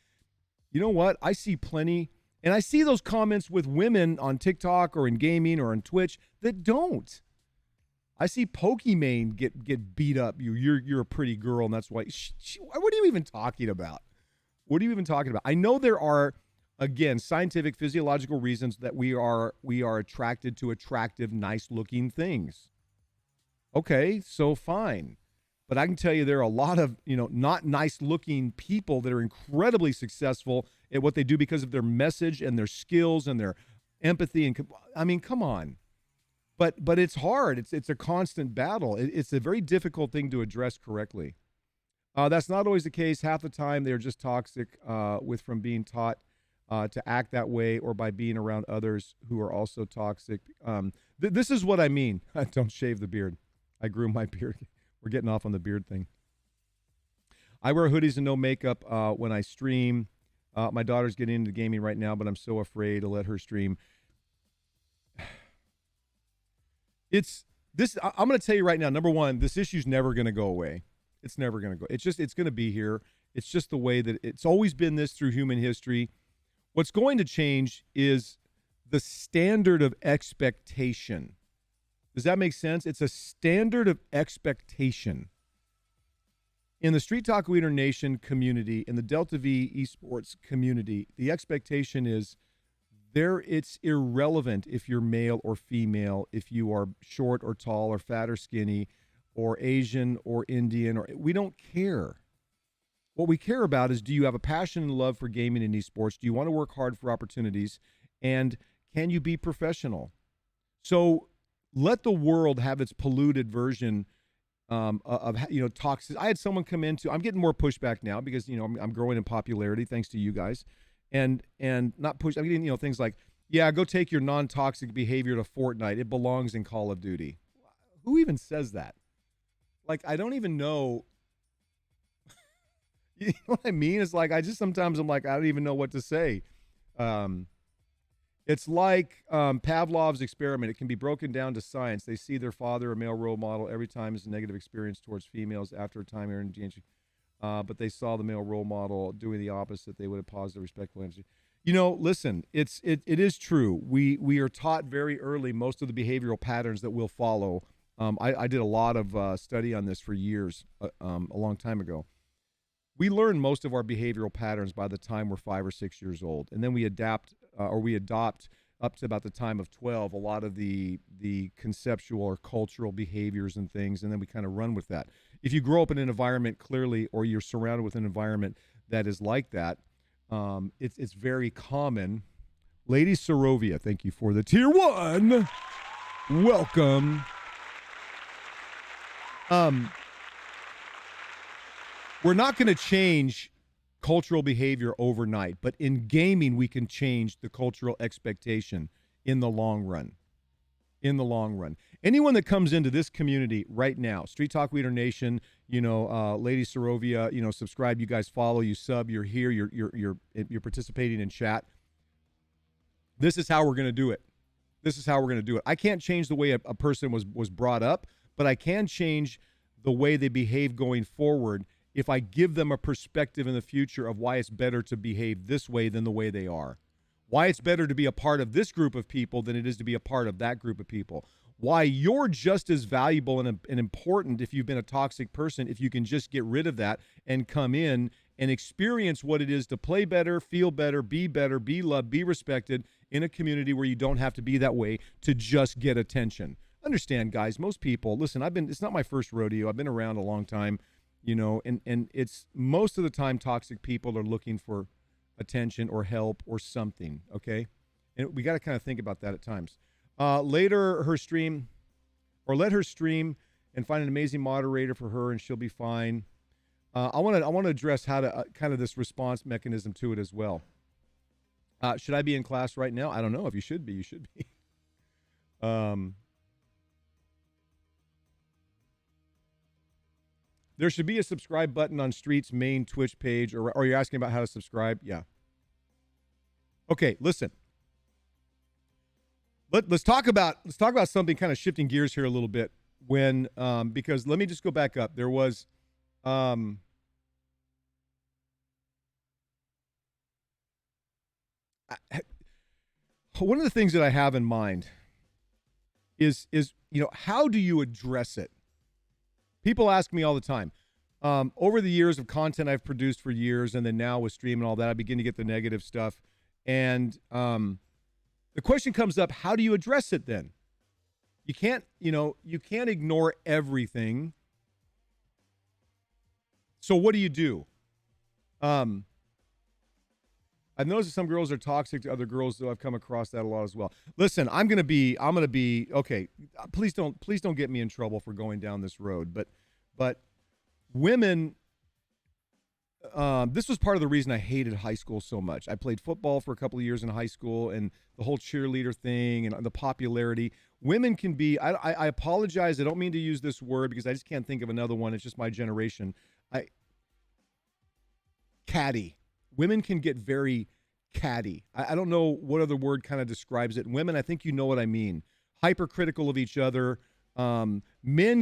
You know what? I see plenty, and I see those comments with women on TikTok or in gaming or on Twitch that don't. I see Pokimane get beat up. You're a pretty girl, and that's why. What are you even talking about? What are you even talking about? I know there are, again, scientific, physiological reasons that we are attracted to attractive, nice-looking things. Okay, so fine. But I can tell you there are a lot of, not nice-looking people that are incredibly successful at what they do because of their message and their skills and their empathy. And I mean, come on. But it's hard. It's a constant battle. It's a very difficult thing to address correctly. That's not always the case. Half the time they're just toxic from being taught to act that way, or by being around others who are also toxic. This is what I mean. Don't shave the beard. I grew my beard. We're getting off on the beard thing. I wear hoodies and no makeup when I stream. My daughter's getting into gaming right now, but I'm so afraid to let her stream. I'm going to tell you right now, number one, this issue's never going to go away. It's never going to go. It's going to be here. It's just the way that it's always been this through human history. What's going to change is the standard of expectation. Does that make sense? It's a standard of expectation. In the StreetTalk Leader Nation community, in the Delta V esports community, the expectation is it's irrelevant if you're male or female, if you are short or tall or fat or skinny or Asian or Indian, we don't care. What we care about is, do you have a passion and love for gaming and esports? Do you want to work hard for opportunities? And can you be professional? So let the world have its polluted version of toxic. I had someone come into. I'm getting more pushback now because I'm growing in popularity thanks to you guys, and not push. I'm getting things like, yeah, go take your non-toxic behavior to Fortnite. It belongs in Call of Duty. Who even says that? Like, I don't even know. You know what I mean? It's like sometimes I'm like, I don't even know what to say. It's like Pavlov's experiment. It can be broken down to science. They see their father, a male role model, every time as a negative experience towards females. After a time, but they saw the male role model doing the opposite. They would have positive, respectful energy. Listen, it is true. We are taught very early most of the behavioral patterns that we'll follow. I did a lot of study on this for years, a long time ago. We learn most of our behavioral patterns by the time we're 5 or 6 years old, and then we adapt or we adopt up to about the time of 12 a lot of the conceptual or cultural behaviors and things, and then we kind of run with that. If you grow up in an environment clearly, or you're surrounded with an environment that is like that, it's very common. Lady Sorovia, thank you for the tier 1. Welcome. We're not going to change cultural behavior overnight, but in gaming, we can change the cultural expectation in the long run. In the long run. Anyone that comes into this community right now, Street Talk Leader Nation, Lady Sorovia, subscribe, you guys follow, you sub, you're here, you're participating in chat. This is how we're going to do it. This is how we're going to do it. I can't change the way a person was brought up, but I can change the way they behave going forward if I give them a perspective in the future of why it's better to behave this way than the way they are. Why it's better to be a part of this group of people than it is to be a part of that group of people. Why you're just as valuable and important if you've been a toxic person, if you can just get rid of that and come in and experience what it is to play better, be loved, be respected in a community where you don't have to be that way to just get attention. Understand, guys, most people, listen, it's not my first rodeo. I've been around a long time. And it's most of the time toxic people are looking for attention or help or something, okay? And we got to kind of think about that at times. Let her stream and find an amazing moderator for her, and she'll be fine. I want to address how to kind of this response mechanism to it as well. Should I be in class right now? I don't know. If you should be, you should be. There should be a subscribe button on Street's main Twitch page, or you're asking about how to subscribe? Yeah. Okay, listen. Let's talk about something, kind of shifting gears here a little bit. Because let me just go back up. There was one of the things that I have in mind is how do you address it? People ask me all the time. Over the years of content I've produced for years, and then now with stream and all that, I begin to get the negative stuff. And the question comes up, how do you address it then? You can't ignore everything. So what do? I've noticed that some girls are toxic to other girls, though I've come across that a lot as well. Listen, I'm gonna be okay. Please don't get me in trouble for going down this road. But women, this was part of the reason I hated high school so much. I played football for a couple of years in high school, and the whole cheerleader thing and the popularity. Women can be. I apologize. I don't mean to use this word because I just can't think of another one. It's just my generation. Catty. Women can get very catty. I don't know what other word kind of describes it. Women, I think you know what I mean. Hypercritical of each other. Men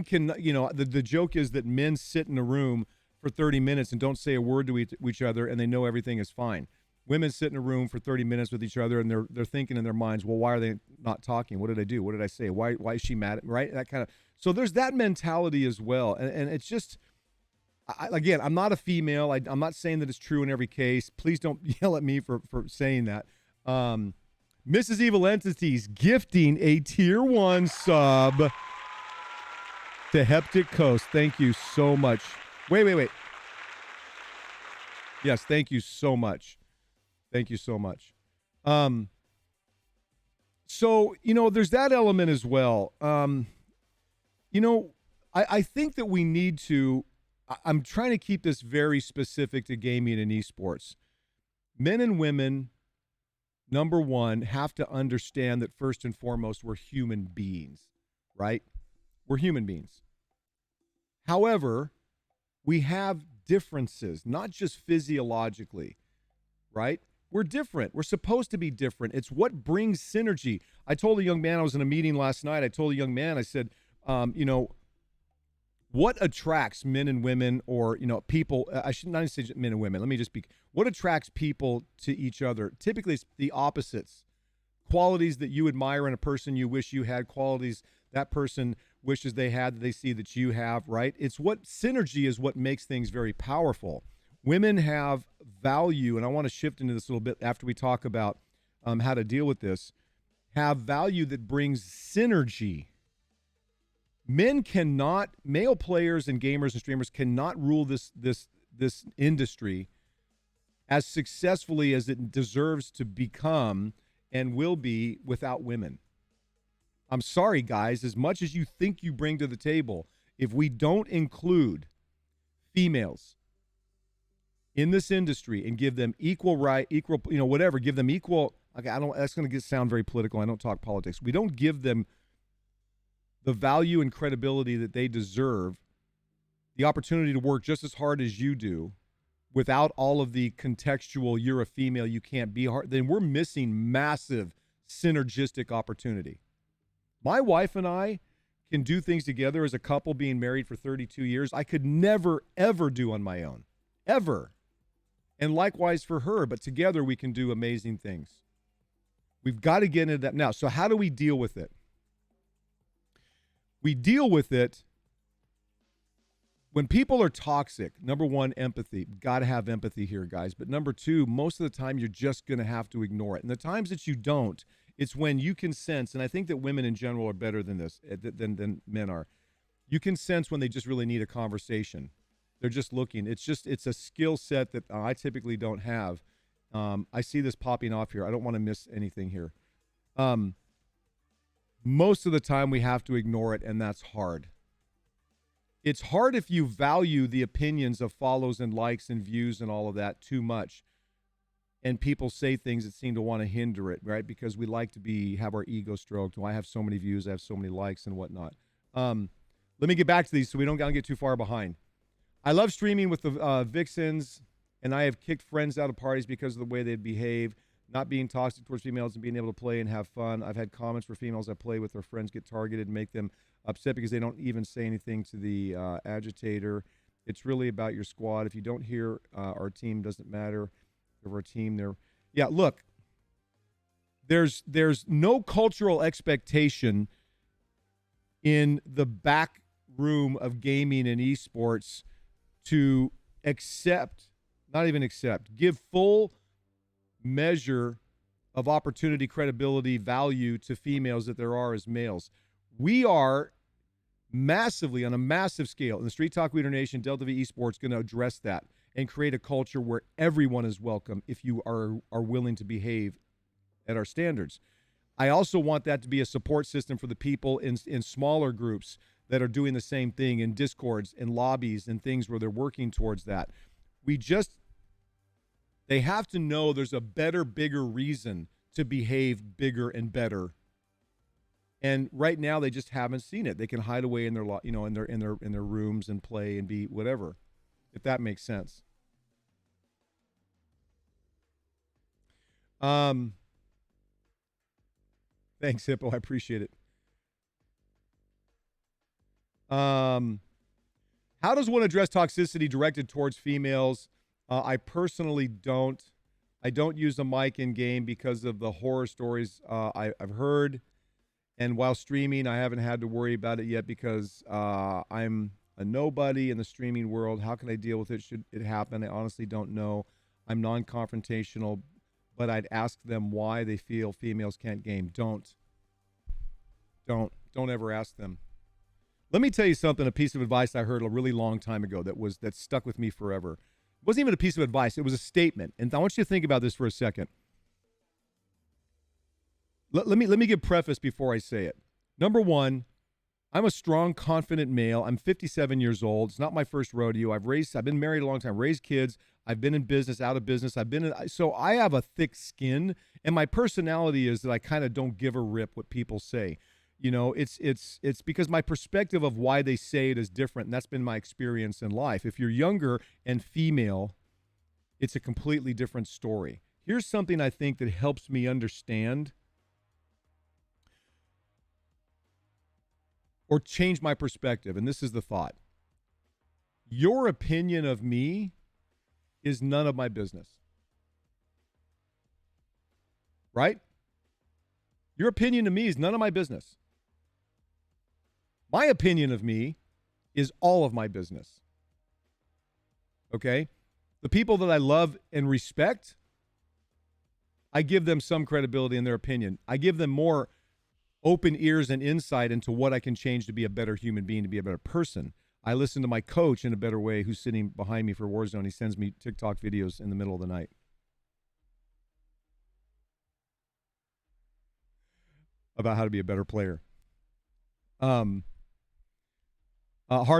can, the joke is that men sit in a room for 30 minutes and don't say a word to each other, and they know everything is fine. Women sit in a room for 30 minutes with each other, and they're thinking in their minds, well, why are they not talking? What did I do? What did I say? Why is she mad at me? Right? That kind of. So there's that mentality as well, and it's just. Again, I'm not a female. I'm not saying that it's true in every case. Please don't yell at me for saying that. Mrs. Evil Entities gifting a tier 1 sub to Heptic Coast. Thank you so much. Wait. Yes, thank you so much. Thank you so much. So, there's that element as well. I think that we need to. I'm trying to keep this very specific to gaming and esports. Men and women, number one, have to understand that first and foremost, we're human beings, right? We're human beings. However, we have differences, not just physiologically, right? We're different. We're supposed to be different. It's what brings synergy. I told a young man, I was in a meeting last night. I told a young man, I said, what attracts men and women, or, people, I should not say men and women. Let me just be, what attracts people to each other? Typically, it's the opposites. Qualities that you admire in a person you wish you had, qualities that person wishes they had that they see that you have, right? It's what synergy is what makes things very powerful. Women have value, and I want to shift into this a little bit after we talk about how to deal with this, have value that brings synergy. Men cannot, male players and gamers and streamers cannot rule this industry as successfully as it deserves to become and will be without women. I'm sorry, guys, as much as you think you bring to the table, if we don't include females in this industry and give them equal right, equal, whatever, give them equal, okay, that's going to sound very political. I don't talk politics. We don't give them the value and credibility that they deserve, the opportunity to work just as hard as you do, without all of the contextual, you're a female, you can't be hard, then we're missing massive synergistic opportunity. My wife and I can do things together as a couple being married for 32 years I could never, ever do on my own, ever. And likewise for her, but together we can do amazing things. We've got to get into that now. So how do we deal with it? We deal with it when people are toxic. Number one, empathy. Got to have empathy here, guys. But number two, most of the time you're just going to have to ignore it. And the times that you don't, it's when you can sense, and I think that women in general are better than this, than men are. You can sense when they just really need a conversation. They're just looking. It's a skill set that I typically don't have. I see this popping off here. I don't want to miss anything here. Most of the time we have to ignore it, and that's hard. It's hard if you value the opinions of follows and likes and views and all of that too much, and people say things that seem to want to hinder it, right? Because we like to have our ego stroked. Well, I have so many views, I have so many likes and whatnot. Let me get back to these so we don't get too far behind. I love streaming with the Vixens, and I have kicked friends out of parties because of the way they behave, not being toxic towards females and being able to play and have fun. I've had comments where females I play with, their friends get targeted and make them upset because they don't even say anything to the agitator. It's really about your squad. If you don't hear our team, doesn't matter. Of our team, look, there's no cultural expectation in the back room of gaming and esports to give full measure of opportunity, credibility, value to females that there are as males. We are massively, on a massive scale, in the Street Talk Leader Nation, Delta V Esports, going to address that and create a culture where everyone is welcome if you are willing to behave at our standards. I also want that to be a support system for the people in smaller groups that are doing the same thing, in discords and lobbies and things where they're working towards that. They have to know there's a better, bigger reason to behave bigger and better. And right now they just haven't seen it. They can hide away in their in their rooms and play and be whatever, if that makes sense. Thanks, Hippo. I appreciate it. How does one address toxicity directed towards females? I personally don't. I don't use a mic in game because of the horror stories I've heard. And while streaming, I haven't had to worry about it yet because I'm a nobody in the streaming world. How can I deal with it? Should it happen? I honestly don't know. I'm non-confrontational, but I'd ask them why they feel females can't game. Don't ever ask them. Let me tell you something, a piece of advice I heard a really long time ago that stuck with me forever. It wasn't even a piece of advice. It was a statement. And I want you to think about this for a second. Let me give preface before I say it. Number one, I'm a strong, confident male. I'm 57 years old. It's not my first rodeo. I've been married a long time, raised kids. I've been in business, out of business. So I have a thick skin, and my personality is that I kind of don't give a rip what people say. It's because my perspective of why they say it is different, and that's been my experience in life. If you're younger and female, it's a completely different story. Here's something I think that helps me understand or change my perspective, and this is the thought. Your opinion of me is none of my business. Right? Your opinion of me is none of my business. My opinion of me is all of my business. Okay? The people that I love and respect, I give them some credibility in their opinion. I give them more open ears and insight into what I can change to be a better human being, to be a better person. I listen to my coach in a better way who's sitting behind me for Warzone. He sends me TikTok videos in the middle of the night about how to be a better player. Hard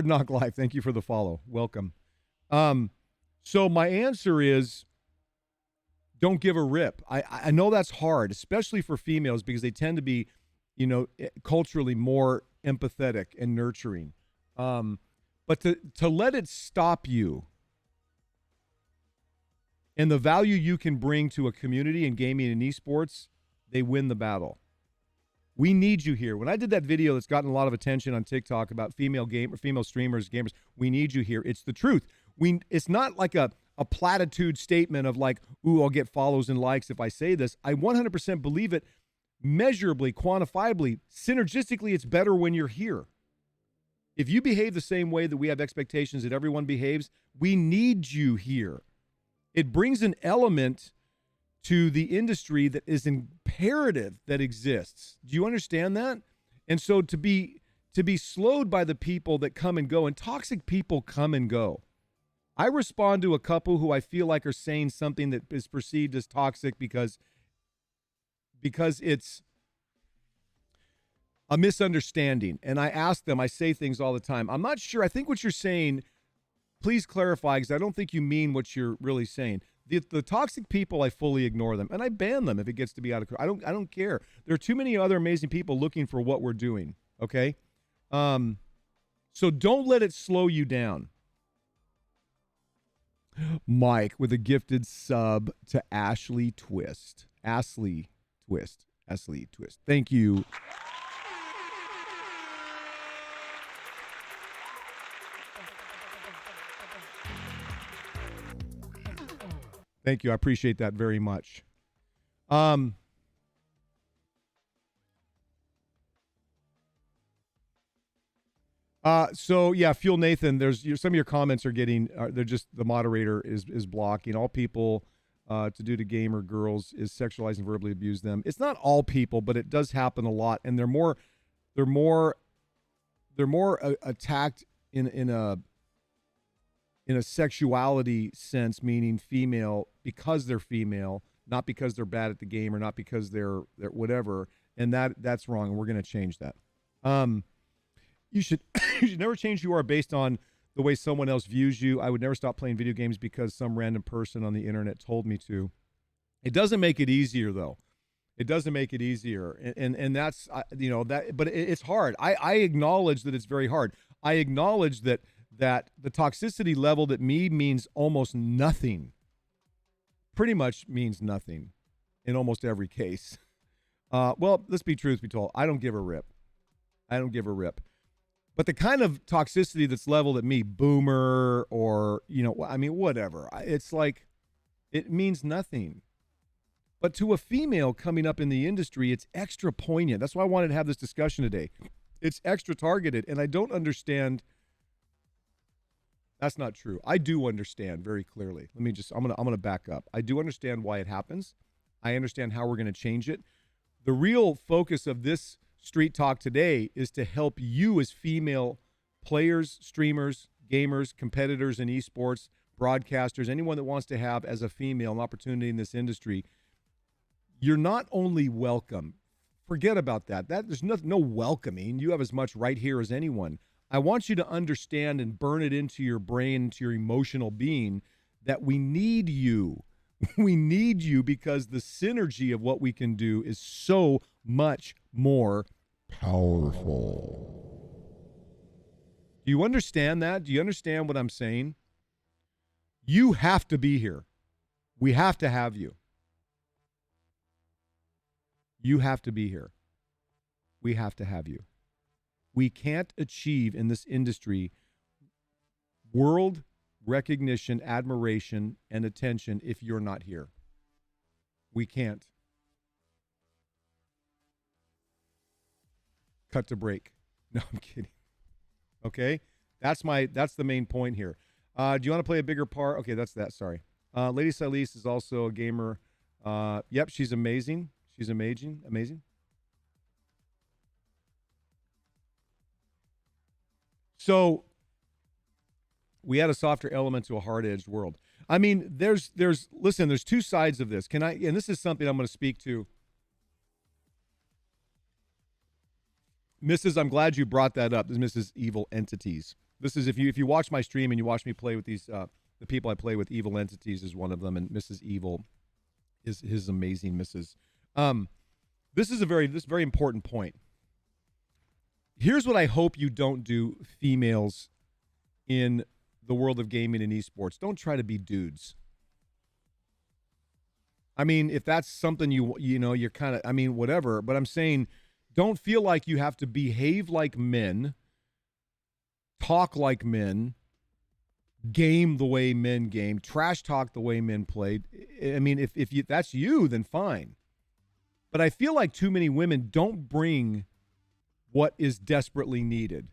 Knock Life, thank you for the follow. Welcome. So my answer is don't give a rip. I know that's hard, especially for females, because they tend to be, culturally more empathetic and nurturing. But to let it stop you and the value you can bring to a community in gaming and esports, they win the battle. We need you here. When I did that video that's gotten a lot of attention on TikTok about female streamers, gamers, we need you here. It's the truth. It's not like a platitude statement of like, ooh, I'll get follows and likes if I say this. I 100% believe it. Measurably, quantifiably, synergistically, it's better when you're here. If you behave the same way that we have expectations that everyone behaves, we need you here. It brings an element to the industry that is imperative that exists. Do you understand that? And so to be slowed by the people that come and go, and toxic people come and go. I respond to a couple who I feel like are saying something that is perceived as toxic because it's a misunderstanding. And I ask them, I say things all the time. I'm not sure. I think what you're saying, please clarify, because I don't think you mean what you're really saying. The toxic people, I fully ignore them, and I ban them if it gets to be out of control. I don't care. There are too many other amazing people looking for what we're doing. Okay, so don't let it slow you down. Mike with a gifted sub to Ashley Twist. Ashley Twist. Thank you. Thank you. I appreciate that very much. So yeah, Fuel Nathan, some of your comments are getting, they're just, the moderator is blocking. All people to do to gamer girls is sexualize and verbally abuse them. It's not all people, but it does happen a lot. And they're more attacked in a sexuality sense, meaning female, because they're female, not because they're bad at the game or not because they're whatever. And that's wrong. And we're going to change that. You should never change who you are based on the way someone else views you. I would never stop playing video games because some random person on the internet told me to. It doesn't make it easier, though. It doesn't make it easier. And that's, but it's hard. I acknowledge that it's very hard. I acknowledge that the toxicity level that me means almost nothing, pretty much means nothing in almost every case. Well, let's be truth be told. I don't give a rip. But the kind of toxicity that's leveled at me, boomer or, whatever, it's like, it means nothing. But to a female coming up in the industry, it's extra poignant. That's why I wanted to have this discussion today. It's extra targeted, and I don't understand. That's not true. I do understand very clearly. I'm going to back up. I do understand why it happens. I understand how we're going to change it. The real focus of this Street Talk today is to help you as female players, streamers, gamers, competitors in esports, broadcasters, anyone that wants to have as a female an opportunity in this industry. You're not only welcome. Forget about that. There's no welcoming. You have as much right here as anyone. I want you to understand and burn it into your brain, into your emotional being, that we need you. We need you because the synergy of what we can do is so much more powerful. Do you understand that? Do you understand what I'm saying? You have to be here. We have to have you. You have to be here. We have to have you. We can't achieve in this industry world recognition, admiration, and attention if you're not here. We can't. Cut to break. No, I'm kidding. Okay? That's the main point here. Do you want to play a bigger part? Okay, that's that. Sorry. Lady Silis is also a gamer. Yep, she's amazing. She's amazing. Amazing. So we add a softer element to a hard-edged world. I mean, there's two sides of this. And this is something I'm going to speak to. Mrs. I'm glad you brought that up. This is Mrs. Evil Entities. This is if you watch my stream and you watch me play with these the people I play with, Evil Entities is one of them, and Mrs. Evil is his amazing Mrs. This is very important point. Here's what I hope you don't do, females in the world of gaming and esports. Don't try to be dudes. I mean, if that's something you're kind of, I mean, whatever, but I'm saying don't feel like you have to behave like men, talk like men, game the way men game, trash talk the way men played. I mean, if that's you, then fine. But I feel like too many women don't bring what is desperately needed.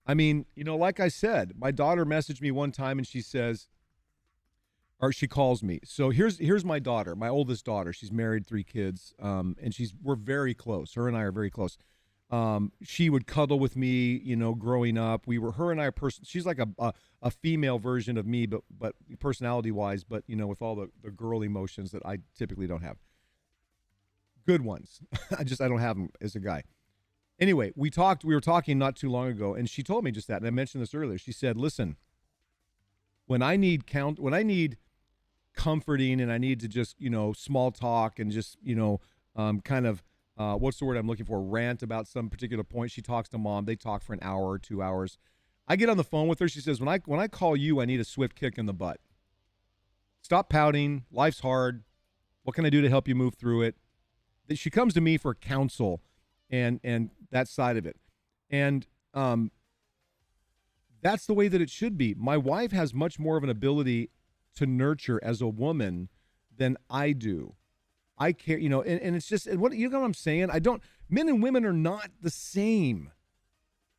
I mean, like I said, my daughter messaged me one time and she says, or she calls me. So here's my daughter, my oldest daughter. She's married, 3 kids, and we're very close. Her and I are very close. She would cuddle with me, growing up. Her and I are she's like a female version of me, but personality wise, but with all the girl emotions that I typically don't have. Good ones. I don't have them as a guy. Anyway, we were talking not too long ago, and she told me just that, and I mentioned this earlier. She said, listen, when I need comforting and I need to just, small talk and just, kind of, what's the word I'm looking for? Rant about some particular point. She talks to mom. They talk for an hour or 2 hours. I get on the phone with her. She says, when I call you, I need a swift kick in the butt. Stop pouting. Life's hard. What can I do to help you move through it? She comes to me for counsel and that side of it. And that's the way that it should be. My wife has much more of an ability to nurture as a woman than I do. I care, and it's just, and what, what I'm saying? Men and women are not the same.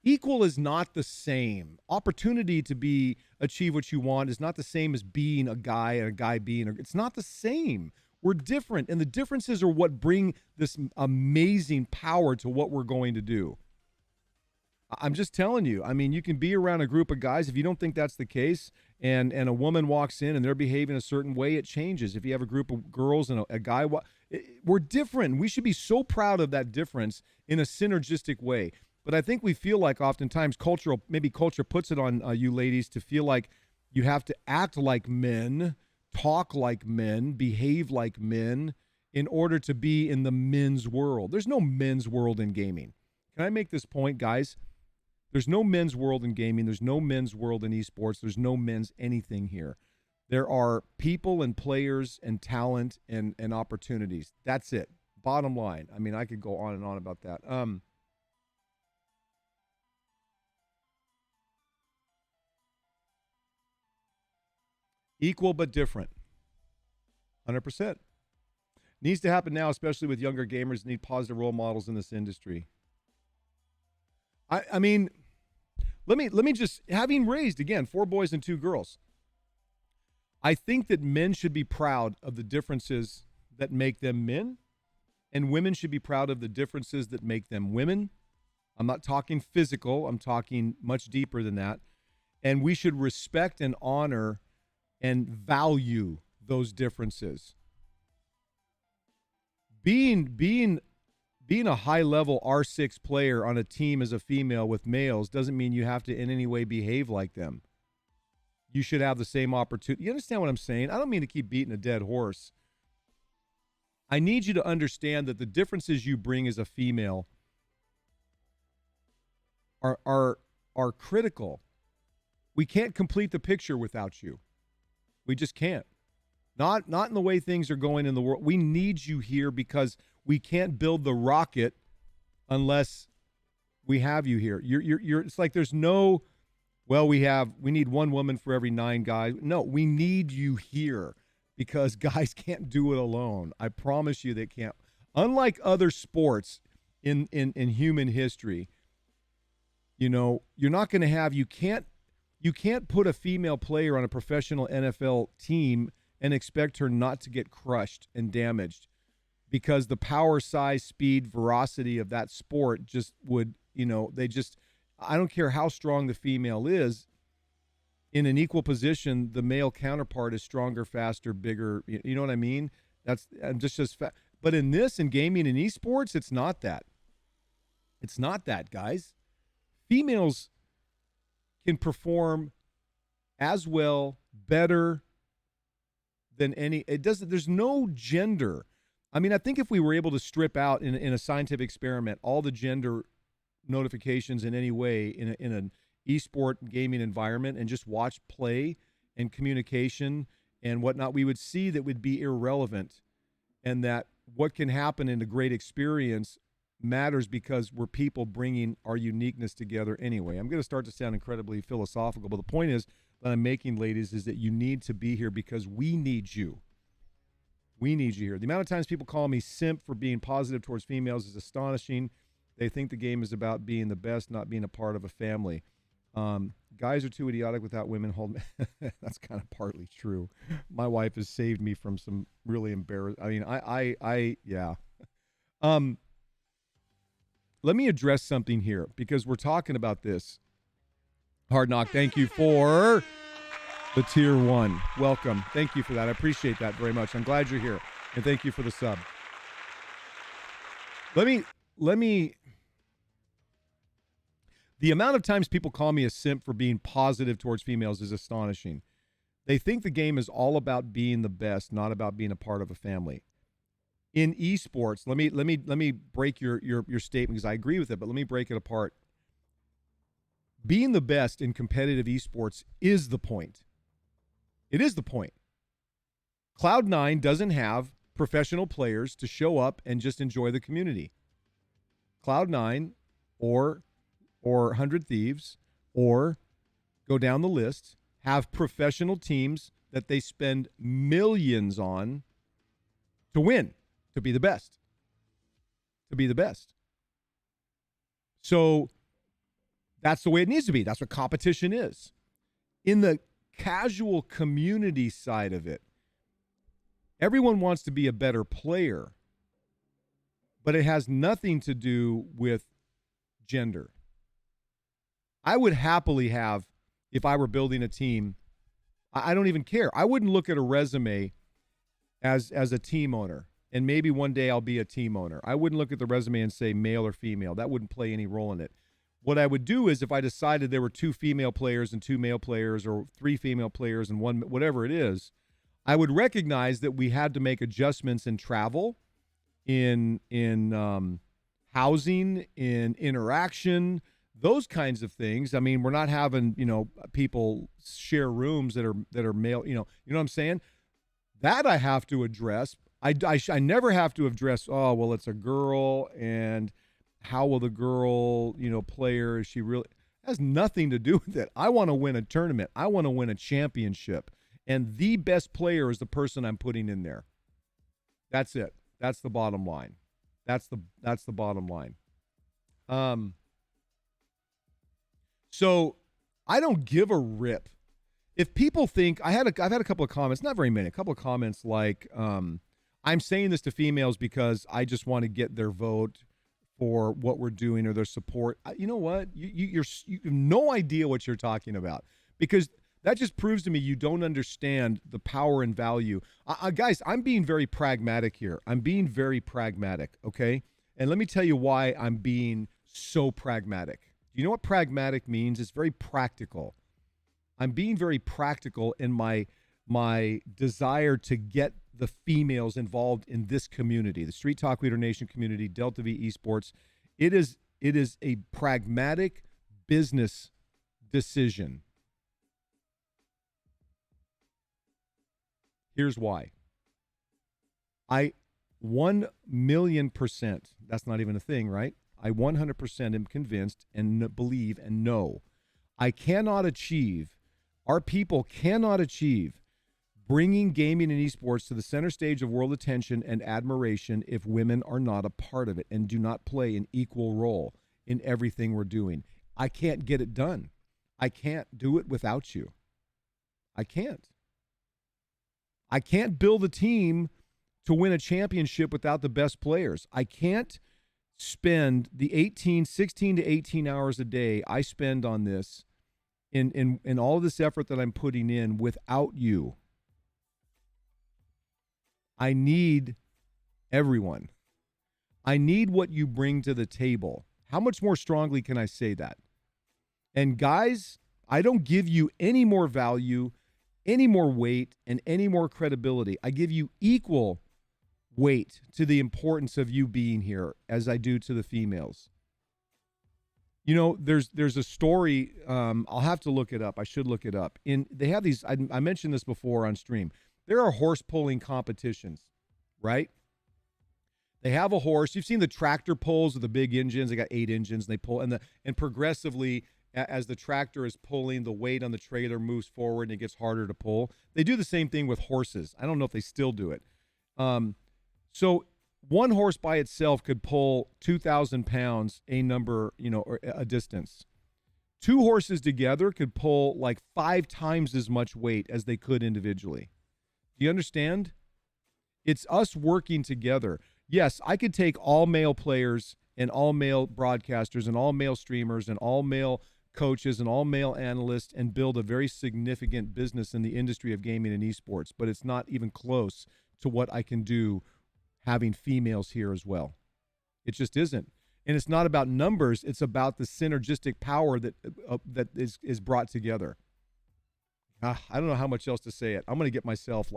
Equal is not the same. Opportunity to achieve what you want is not the same as being a guy and a guy being, it's not the same. We're different, and the differences are what bring this amazing power to what we're going to do. I'm just telling you. I mean, you can be around a group of guys. If you don't think that's the case, and a woman walks in and they're behaving a certain way, it changes. If you have a group of girls and a guy, we're different. We should be so proud of that difference in a synergistic way. But I think we feel like oftentimes culture puts it on you ladies to feel like you have to act like men, talk like men, behave like men in order to be in the men's world. There's no men's world in gaming. Can I make this point, guys? There's no men's world in gaming. There's no men's world in esports. There's no men's anything here. There are people and players and talent and opportunities. That's it. Bottom line. I mean, I could go on and on about that. Equal but different. 100%. Needs to happen now, especially with younger gamers need positive role models in this industry. I mean, let me just, having raised, again, 4 boys and 2 girls, I think that men should be proud of the differences that make them men, and women should be proud of the differences that make them women. I'm not talking physical. I'm talking much deeper than that. And we should respect and honor and value those differences. Being a high-level R6 player on a team as a female with males doesn't mean you have to in any way behave like them. You should have the same opportunity. You understand what I'm saying? I don't mean to keep beating a dead horse. I need you to understand that the differences you bring as a female are critical. We can't complete the picture without you. We just can't. Not in the way things are going in the world. We need you here because we can't build the rocket unless we have you here. You're it's like there's no, well, we need one woman for every 9 guys. No, we need you here because guys can't do it alone. I promise you they can't. Unlike other sports in human history, you know, you're not going to have, you can't put a female player on a professional NFL team and expect her not to get crushed and damaged, because the power, size, speed, veracity of that sport just would, you know, I don't care how strong the female is, in an equal position, the male counterpart is stronger, faster, bigger. You know what I mean? I'm just but in gaming and esports, it's not that. It's not that, guys. Females can perform as well, better than there's no gender. I mean, I think if we were able to strip out in a scientific experiment all the gender notifications in any way in an esport gaming environment and just watch play and communication and whatnot, we would see that would be irrelevant, and that what can happen in a great experience matters because we're people bringing our uniqueness together anyway. I'm going to start to sound incredibly philosophical, but the point is that I'm making, ladies, is that you need to be here because we need you. We need you here. The amount of times people call me simp for being positive towards females is astonishing. They think the game is about being the best, not being a part of a family. Guys are too idiotic without women holding. That's kind of partly true. My wife has saved me from some really embarrassing. I mean, yeah. Let me address something here because we're talking about this. Hard Knock, thank you for the tier 1. Welcome. Thank you for that. I appreciate that very much. I'm glad you're here. And thank you for the sub. Let me the amount of times people call me a simp for being positive towards females is astonishing. They think the game is all about being the best, not about being a part of a family. In esports, let me break your statement because I agree with it, but let me break it apart. Being the best in competitive esports is the point. It is the point. Cloud9 doesn't have professional players to show up and just enjoy the community. Cloud9 or 100 Thieves or go down the list have professional teams that they spend millions on to win, to be the best. To be the best. So that's the way it needs to be. That's what competition is. In the casual community side of it, everyone wants to be a better player, but it has nothing to do with gender. I would happily have, if I were building a team, I don't even care. I wouldn't look at a resume as a team owner, and maybe one day I'll be a team owner. I wouldn't look at the resume and say male or female. That wouldn't play any role in it. What I would do is if I decided there were 2 female players and 2 male players or 3 female players and 1, whatever it is, I would recognize that we had to make adjustments in travel, in housing, in interaction, those kinds of things. I mean, we're not having, people share rooms that are male, you know what I'm saying? That I have to address. I never have to address, oh, well, it's a girl and how will the girl, player, is she really, it has nothing to do with it. I want to win a tournament. I want to win a championship. And the best player is the person I'm putting in there. That's it. That's the bottom line. That's the bottom line. So I don't give a rip. If people think, I've had a couple of comments, not very many, a couple of comments like, I'm saying this to females because I just want to get their vote for what we're doing or their support. You know what? You have no idea what you're talking about, because that just proves to me you don't understand the power and value. Guys, I'm being very pragmatic here. I'm being very pragmatic, okay? And let me tell you why I'm being so pragmatic. Do you know what pragmatic means? It's very practical. I'm being very practical in my desire to get the females involved in this community, the Street Talk Leader Nation community, Delta V Esports. It is a pragmatic business decision. Here's why. I 1,000,000%, that's not even a thing, right? I 100% am convinced and believe and know I cannot achieve, our people cannot achieve bringing gaming and esports to the center stage of world attention and admiration if women are not a part of it and do not play an equal role in everything we're doing. I can't get it done. I can't do it without you. I can't. I can't build a team to win a championship without the best players. I can't spend the 16 to 18 hours a day I spend on this in all of this effort that I'm putting in without you. I need everyone. I need what you bring to the table. How much more strongly can I say that? And guys, I don't give you any more value, any more weight, and any more credibility. I give you equal weight to the importance of you being here as I do to the females. You know, there's a story, I'll have to look it up. I should look it up. They have these, I mentioned this before on stream. There are horse pulling competitions, right? They have a horse. You've seen the tractor pulls with the big engines. They got 8 engines, and they pull, and progressively, as the tractor is pulling, the weight on the trailer moves forward and it gets harder to pull. They do the same thing with horses. I don't know if they still do it. So one horse by itself could pull 2,000 pounds, a number, or a distance. 2 horses together could pull like 5 times as much weight as they could individually. Do you understand? It's us working together. Yes, I could take all male players and all male broadcasters and all male streamers and all male coaches and all male analysts and build a very significant business in the industry of gaming and esports, but it's not even close to what I can do having females here as well. It just isn't. And it's not about numbers, it's about the synergistic power that is brought together. I don't know how much else to say it. I'm going to get myself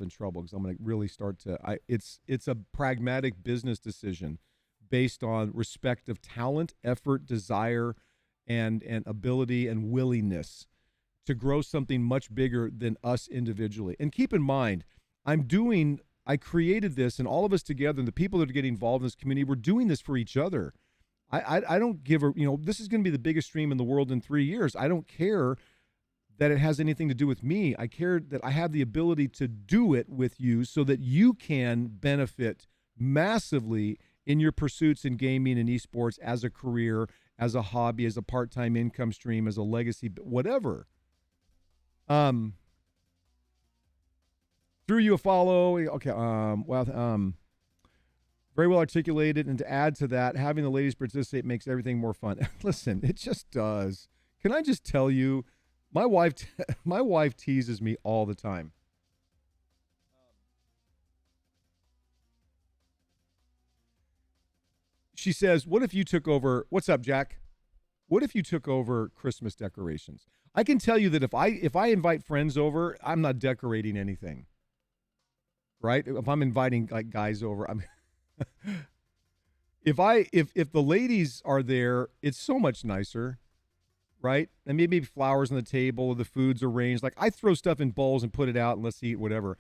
in trouble because I'm going to really start to it's a pragmatic business decision based on respect of talent, effort, desire, and ability and willingness to grow something much bigger than us individually. And keep in mind, I created this, and all of us together, and the people that are getting involved in this community, we're doing this for each other. I don't give a, this is going to be the biggest stream in the world in 3 years. I don't care that it has anything to do with me. I care that I have the ability to do it with you so that you can benefit massively in your pursuits in gaming and esports as a career, as a hobby, as a part-time income stream, as a legacy, whatever. Threw you a follow. Okay. Very well articulated. And to add to that, having the ladies participate makes everything more fun. Listen, it just does. Can I just tell you, my wife teases me all the time. She says, what if you took over? What's up, Jack? What if you took over Christmas decorations? I can tell you that if I invite friends over, I'm not decorating anything. Right? If I'm inviting like guys over, if the ladies are there, it's so much nicer, right? And maybe flowers on the table, or the food's arranged. Like I throw stuff in bowls and put it out and let's eat whatever.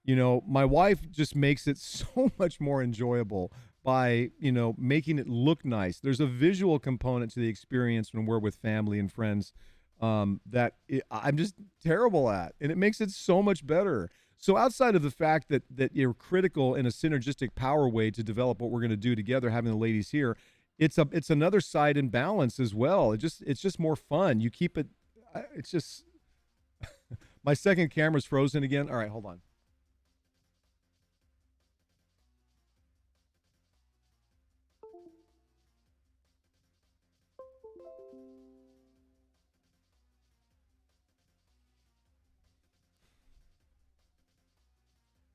My wife just makes it so much more enjoyable by, making it look nice. There's a visual component to the experience when we're with family and friends I'm just terrible at, and it makes it so much better. So outside of the fact that you're critical in a synergistic power way to develop what we're going to do together, having the ladies here, it's another side and balance as well. It's just more fun. You keep it. It's just my second camera's frozen again. All right, hold on.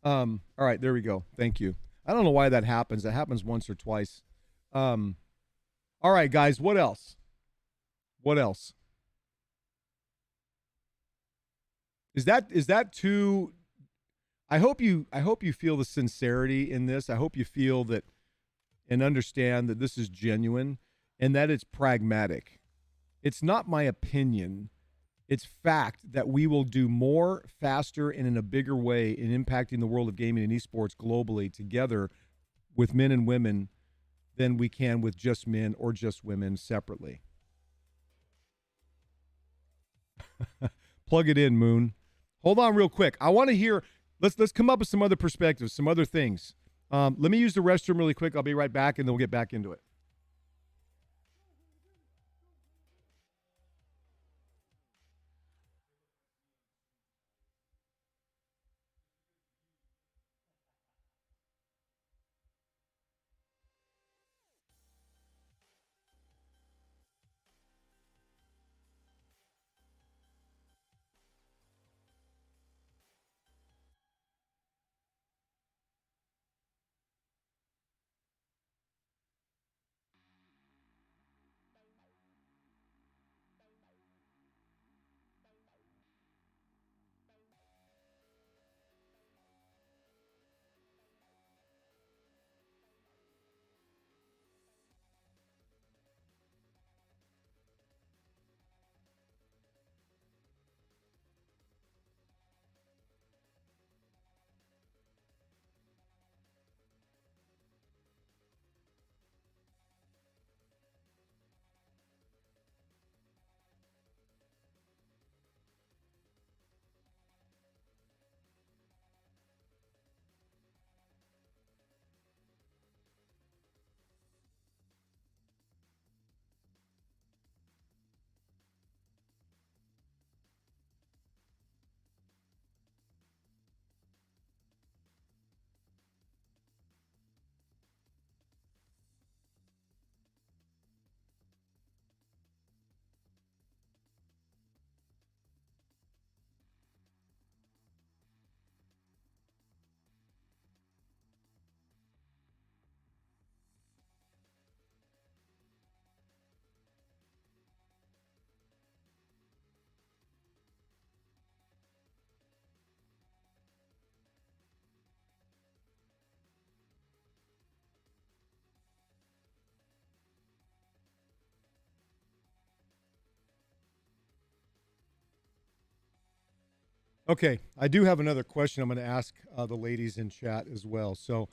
All right, there we go. Thank you. I don't know why that happens. That happens once or twice. All right, guys, what else? What else? Is that too I hope you feel the sincerity in this. I hope you feel that and understand that this is genuine and that it's pragmatic. It's not my opinion. It's fact that we will do more, faster, and in a bigger way in impacting the world of gaming and esports globally together with men and women than we can with just men or just women separately. Plug it in, Moon. Hold on real quick. I want to hear, let's come up with some other perspectives, some other things. Let me use the restroom really quick. I'll be right back, and then we'll get back into it. Okay, I do have another question I'm going to ask the ladies in chat as well. So,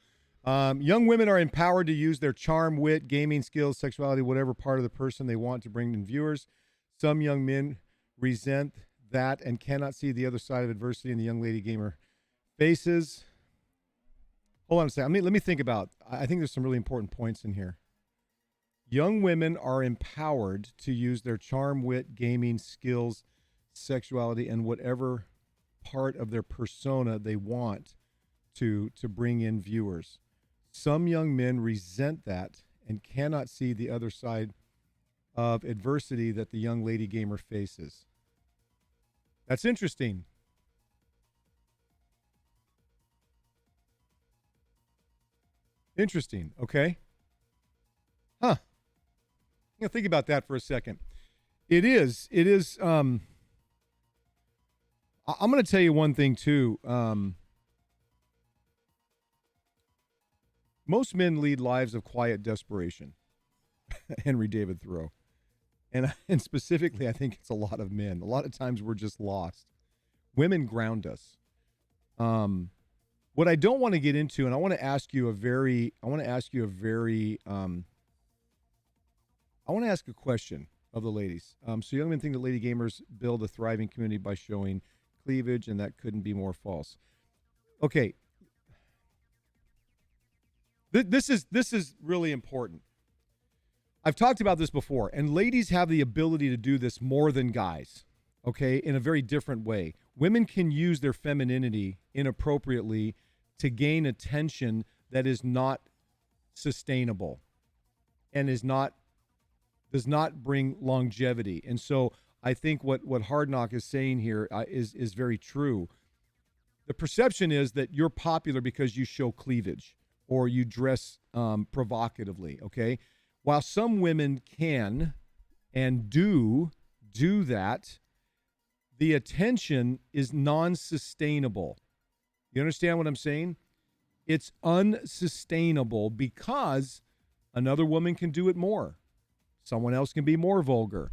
young women are empowered to use their charm, wit, gaming skills, sexuality, whatever part of the person they want to bring in viewers. Some young men resent that and cannot see the other side of adversity in the young lady gamer faces. Hold on a second. Let me think about. I think there's some really important points in here. Young women are empowered to use their charm, wit, gaming skills, sexuality, and whatever part of their persona they want to bring in viewers. Some young men resent that and cannot see the other side of adversity that the young lady gamer faces. That's interesting. Interesting. Okay. Huh. I'm gonna think about that for a second. It is. I'm going to tell you one thing too. Most men lead lives of quiet desperation. Henry David Thoreau, and specifically, I think it's a lot of men. A lot of times we're just lost. Women ground us. What I don't want to get into, and I want to ask a question of the ladies. So young men think that lady gamers build a thriving community by showing cleavage, and that couldn't be more false. Okay. This is really important. I've talked about this before, and ladies have the ability to do this more than guys, okay, in a very different way. Women can use their femininity inappropriately to gain attention that is not sustainable and does not bring longevity. And so I think what Hard Knock is saying here is very true. The perception is that you're popular because you show cleavage or you dress provocatively, okay? While some women can and do that, the attention is non-sustainable. You understand what I'm saying? It's unsustainable because another woman can do it more. Someone else can be more vulgar.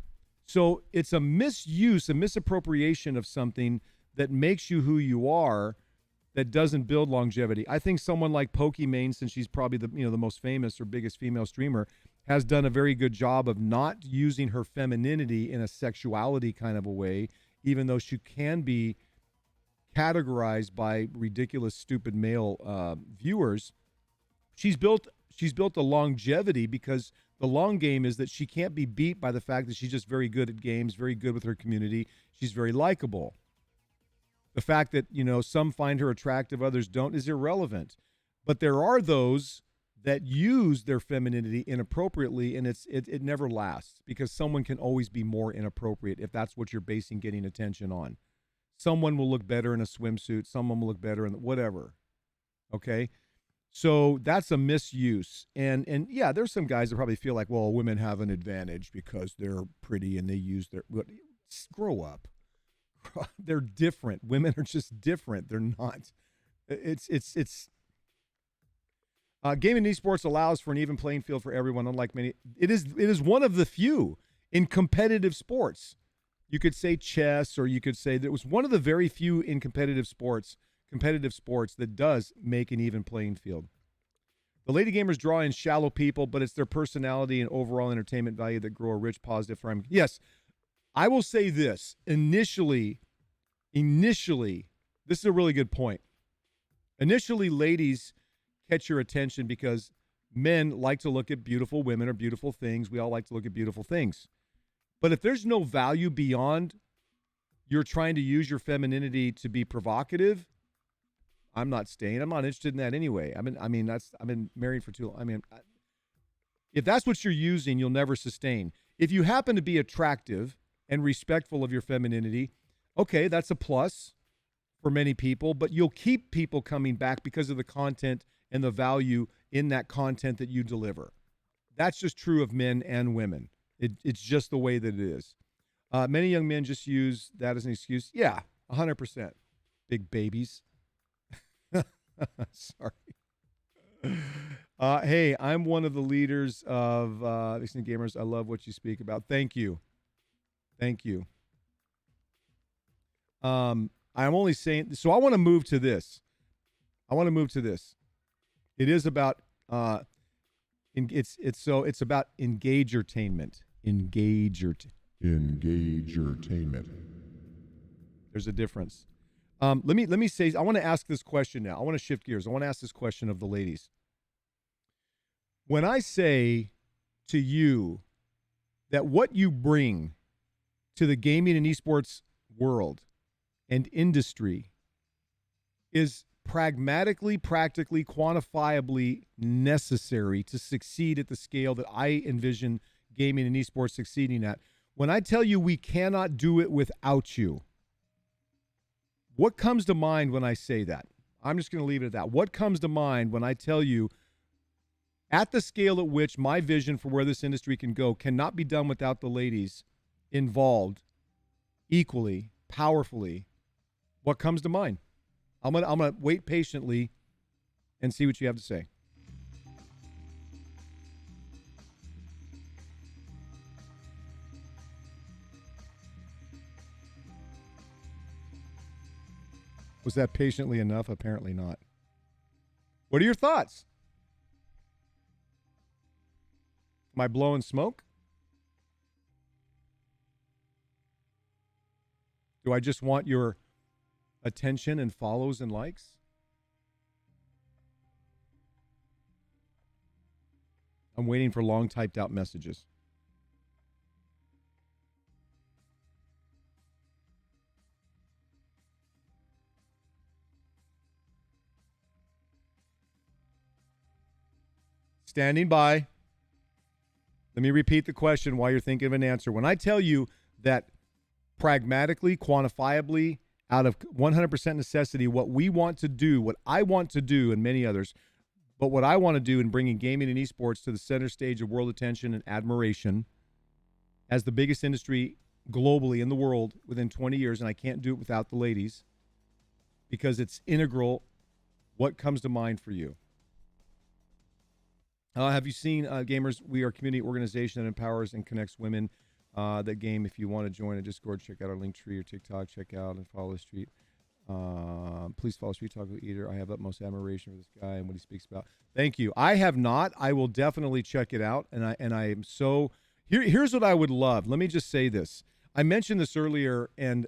So it's a misuse, a misappropriation of something that makes you who you are, that doesn't build longevity. I think someone like Pokimane, since she's probably the most famous or biggest female streamer, has done a very good job of not using her femininity in a sexuality kind of a way, even though she can be categorized by ridiculous, stupid male viewers. She's built a longevity because the long game is that she can't be beat by the fact that she's just very good at games, very good with her community. She's very likable. The fact that, some find her attractive, others don't, is irrelevant. But there are those that use their femininity inappropriately, and it never lasts because someone can always be more inappropriate if that's what you're basing getting attention on. Someone will look better in a swimsuit. Someone will look better in whatever. Okay? So that's a misuse. And yeah, there's some guys that probably feel like, well, women have an advantage because they're pretty and they use their... Grow up. They're different. Women are just different. They're not. Gaming and esports allows for an even playing field for everyone, unlike many. It is one of the few in competitive sports. You could say chess, or you could say that it was one of the very few in competitive sports that does make an even playing field. The lady gamers draw in shallow people, but it's their personality and overall entertainment value that grow a rich, positive frame. Yes, I will say this. Initially, this is a really good point. Initially, ladies catch your attention because men like to look at beautiful women or beautiful things. We all like to look at beautiful things. But if there's no value beyond you're trying to use your femininity to be provocative, I'm not staying. I'm not interested in that anyway. I've been married for too long. If that's what you're using, you'll never sustain. If you happen to be attractive and respectful of your femininity, okay, that's a plus for many people, but you'll keep people coming back because of the content and the value in that content that you deliver. That's just true of men and women. It's just the way that it is. Many young men just use that as an excuse. Yeah, 100%. Big babies. Sorry. Hey, I'm one of the leaders of Listening Gamers. I love what you speak about. Thank you. I'm only saying, so I want to move to this. It is about it's about engagertainment. Engagertainment. There's a difference. Let me say, I want to ask this question now. I want to shift gears. I want to ask this question of the ladies. When I say to you that what you bring to the gaming and esports world and industry is pragmatically, practically, quantifiably necessary to succeed at the scale that I envision gaming and esports succeeding at, when I tell you we cannot do it without you, what comes to mind when I say that? I'm just going to leave it at that. What comes to mind when I tell you at the scale at which my vision for where this industry can go cannot be done without the ladies involved equally, powerfully? What comes to mind? I'm gonna wait patiently and see what you have to say. Was that patiently enough? Apparently not. What are your thoughts? Am I blowing smoke? Do I just want your attention and follows and likes? I'm waiting for long typed out messages. Standing by. Let me repeat the question while you're thinking of an answer. When I tell you that pragmatically, quantifiably, out of 100% necessity, what we want to do, what I want to do, and many others, but what I want to do in bringing gaming and esports to the center stage of world attention and admiration as the biggest industry globally in the world within 20 years, and I can't do it without the ladies because it's integral. What comes to mind for you? Have you seen Gamers? We are a community organization that empowers and connects women that game. If you want to join a Discord, check out our link tree or TikTok. Check out and follow Street. Please follow StreetTalk Eater. I have utmost admiration for this guy and what he speaks about. Thank you. I have not. I will definitely check it out. And I am so here's what I would love. Let me just say this. I mentioned this earlier, and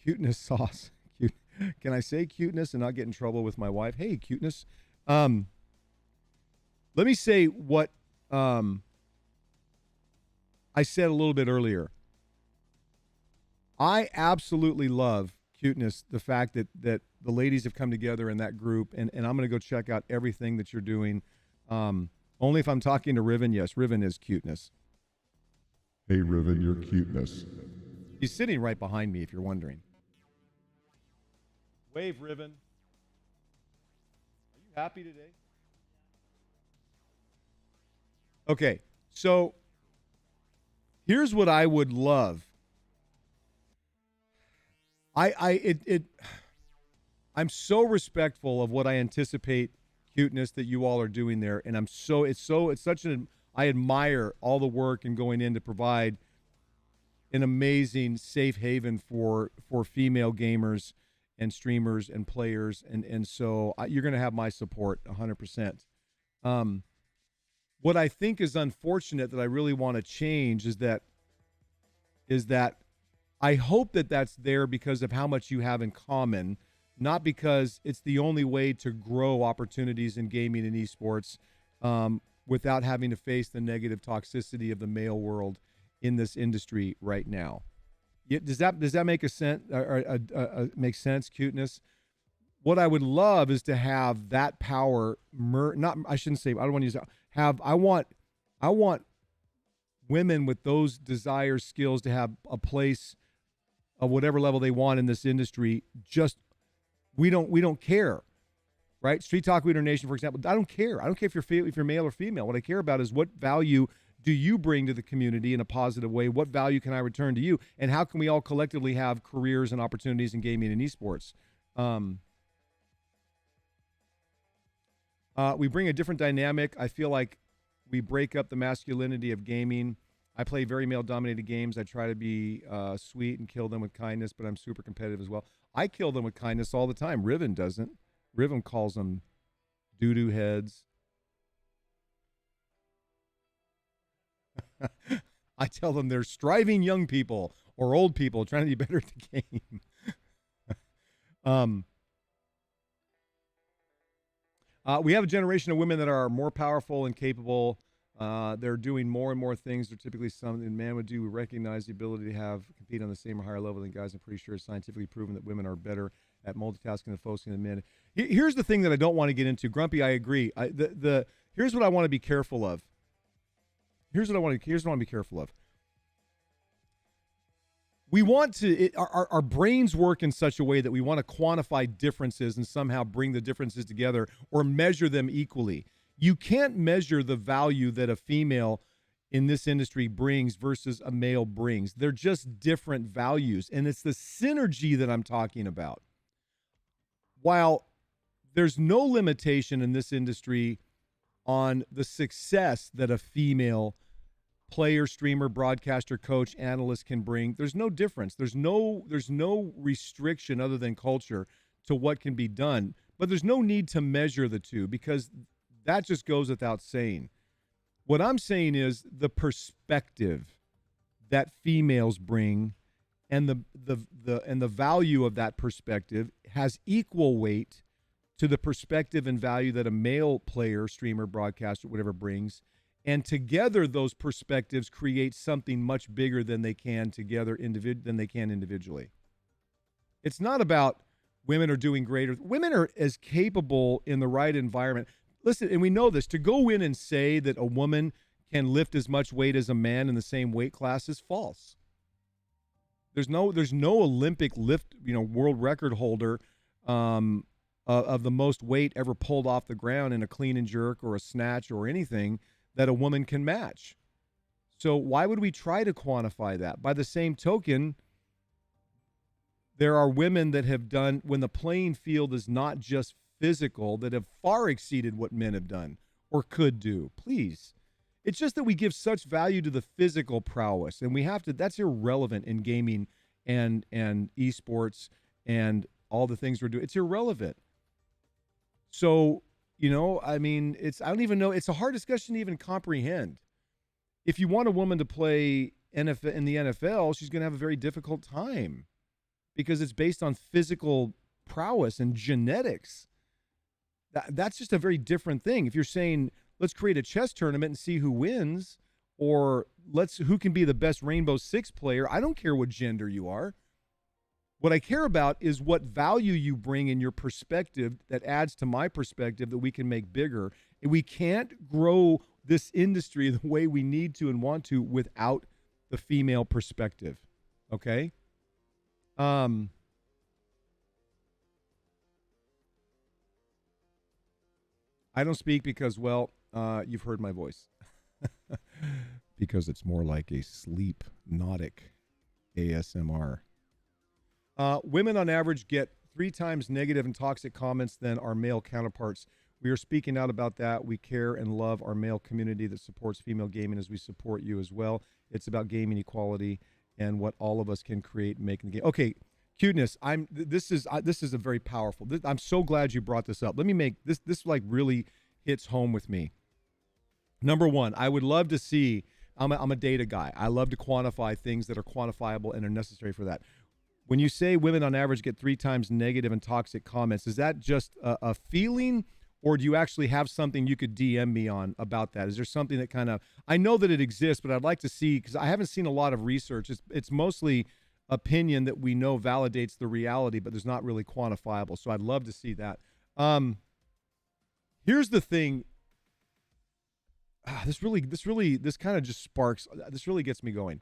cuteness sauce. Cute. Can I say cuteness and not get in trouble with my wife? Hey, cuteness. Let me say what I said a little bit earlier. I absolutely love cuteness, the fact that the ladies have come together in that group, and I'm going to go check out everything that you're doing. Only if I'm talking to Riven. Yes, Riven is cuteness. Hey, Riven, you're cuteness. He's sitting right behind me, if you're wondering. Wave, Riven. Are you happy today? Okay, so here's what I would love. I'm so respectful of what I anticipate cuteness that you all are doing there, and I admire all the work and going in to provide an amazing safe haven for female gamers and streamers and players, and so you're going to have my support 100%. What I think is unfortunate that I really want to change is that I hope that that's there because of how much you have in common, not because it's the only way to grow opportunities in gaming and esports without having to face the negative toxicity of the male world in this industry right now. Does that make make sense? Cuteness. What I would love is to have that power. I don't want to use that. I want women with those desires, skills to have a place of whatever level they want in this industry. Just we don't care, right? StreetTalk Leader Nation, for example. I don't care. I don't care if you're male or female. What I care about is what value do you bring to the community in a positive way? What value can I return to you? And how can we all collectively have careers and opportunities in gaming and esports? We bring a different dynamic. I feel like we break up the masculinity of gaming. I play very male-dominated games. I try to be sweet and kill them with kindness, but I'm super competitive as well. I kill them with kindness all the time. Riven doesn't. Riven calls them doo-doo heads. I tell them they're striving young people or old people trying to be better at the game. We have a generation of women that are more powerful and capable. They're doing more and more things. They're typically something a man would do. We recognize the ability to compete on the same or higher level than guys. I'm pretty sure it's scientifically proven that women are better at multitasking and focusing than men. Here's the thing that I don't want to get into. Grumpy, I agree. Here's what I want to be careful of. Here's what I want to be careful of. We want to, our brains work in such a way that we want to quantify differences and somehow bring the differences together or measure them equally. You can't measure the value that a female in this industry brings versus a male brings. They're just different values, and it's the synergy that I'm talking about. While there's no limitation in this industry on the success that a female player, streamer, broadcaster, coach, analyst can bring, there's no difference. There's no restriction other than culture to what can be done. But there's no need to measure the two because that just goes without saying. What I'm saying is the perspective that females bring and the value of that perspective has equal weight to the perspective and value that a male player, streamer, broadcaster, whatever brings. And together, those perspectives create something much bigger than they can together than they can individually. It's not about women are doing greater. Women are as capable in the right environment. Listen, and we know this, to go in and say that a woman can lift as much weight as a man in the same weight class is false. There's no Olympic lift, world record holder of the most weight ever pulled off the ground in a clean and jerk or a snatch or anything that a woman can match. So why would we try to quantify that? By the same token, there are women that have done, when the playing field is not just physical, that have far exceeded what men have done or could do. Please. It's just that we give such value to the physical prowess, and we have to. That's irrelevant in gaming and esports and all the things we're doing. It's irrelevant. So, I mean, I don't even know. It's a hard discussion to even comprehend. If you want a woman to play NFL in the NFL, she's going to have a very difficult time because it's based on physical prowess and genetics. That's just a very different thing. If you're saying, let's create a chess tournament and see who wins, or who can be the best Rainbow Six player, I don't care what gender you are. What I care about is what value you bring in your perspective that adds to my perspective that we can make bigger. And we can't grow this industry the way we need to and want to without the female perspective. Okay? I don't speak because, you've heard my voice. Because it's more like a sleep hypnotic ASMR. Women on average get 3 times negative and toxic comments than our male counterparts. We are speaking out about that. We care and love our male community that supports female gaming as we support you as well. It's about gaming equality and what all of us can create and make in the game. Okay, cuteness. This is a very powerful. I'm so glad you brought this up. Let me make this. This like really hits home with me. Number one, I would love to see. I'm a data guy. I love to quantify things that are quantifiable and are necessary for that. When you say women on average get 3 times negative and toxic comments, is that just a feeling, or do you actually have something you could DM me on about that? Is there something that kind of, I know that it exists, but I'd like to see, because I haven't seen a lot of research. It's mostly opinion that we know validates the reality, but there's not really quantifiable. So I'd love to see that. Here's the thing. This kind of just sparks. This really gets me going.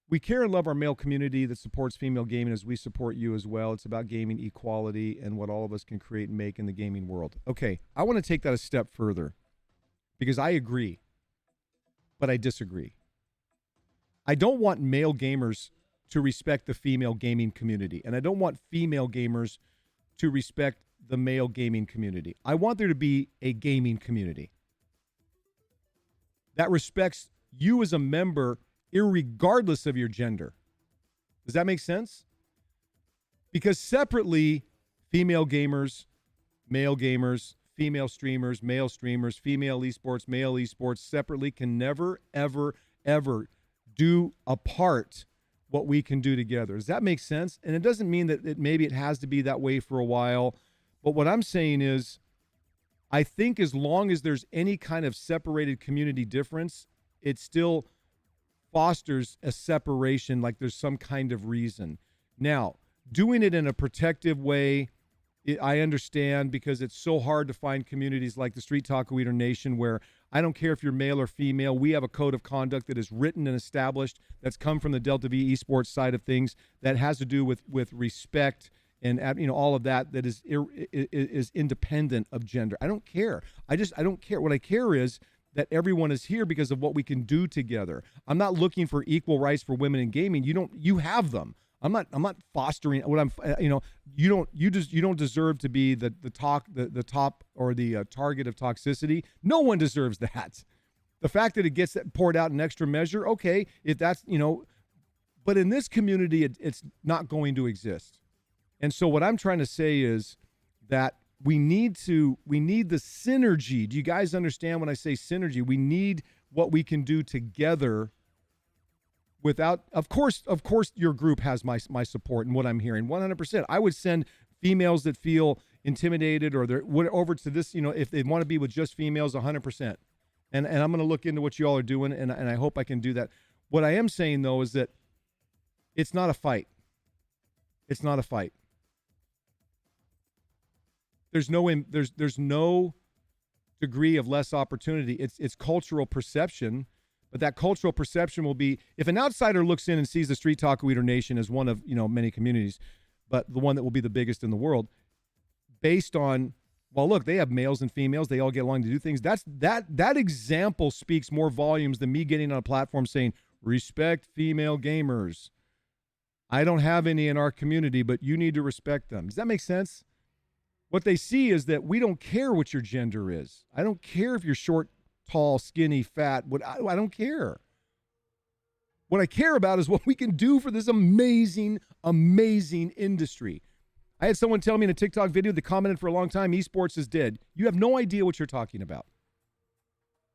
We care and love our male community that supports female gaming as we support you as well. It's about gaming equality and what all of us can create and make in the gaming world. Okay, I want to take that a step further because I agree, but I disagree. I don't want male gamers to respect the female gaming community, and I don't want female gamers to respect the male gaming community. I want there to be a gaming community that respects you as a member irregardless of your gender. Does that make sense? Because separately, female gamers, male gamers, female streamers, male streamers, female esports, male esports, separately can never, ever, ever do apart what we can do together. Does that make sense? And it doesn't mean that maybe it has to be that way for a while. But what I'm saying is, I think as long as there's any kind of separated community difference, it still fosters a separation, like there's some kind of reason. Now, doing it in a protective way, I understand, because it's so hard to find communities like the StreetTalk Leader Nation where I don't care if you're male or female. We have a code of conduct that is written and established that's come from the Delta V esports side of things that has to do with respect and all of that is independent of gender. I don't care. I don't care. What I care is that everyone is here because of what we can do together. I'm not looking for equal rights for women in gaming. You have them. I'm not fostering what I'm. You don't deserve to be the top or the target of toxicity. No one deserves that. The fact that it gets poured out in extra measure, okay, if that's but in this community, it's not going to exist. And so what I'm trying to say is that we need the synergy. Do you guys understand when I say synergy? We need what we can do together without, of course, your group has my support and what I'm hearing 100%. I would send females that feel intimidated or they're over to this, if they want to be with just females 100%. And I'm going to look into what you all are doing. And I hope I can do that. What I am saying though, is that it's not a fight. It's not a fight. There's no degree of less opportunity. It's cultural perception, but that cultural perception will be, if an outsider looks in and sees the StreetTalk Leader Nation as one of many communities, but the one that will be the biggest in the world, based on, well, look, they have males and females, they all get along to do things. That example speaks more volumes than me getting on a platform saying respect female gamers. I don't have any in our community, but you need to respect them. Does that make sense? What they see is that we don't care what your gender is. I don't care if you're short, tall, skinny, fat. I don't care. What I care about is what we can do for this amazing, amazing industry. I had someone tell me in a TikTok video that commented for a long time, esports is dead. You have no idea what you're talking about.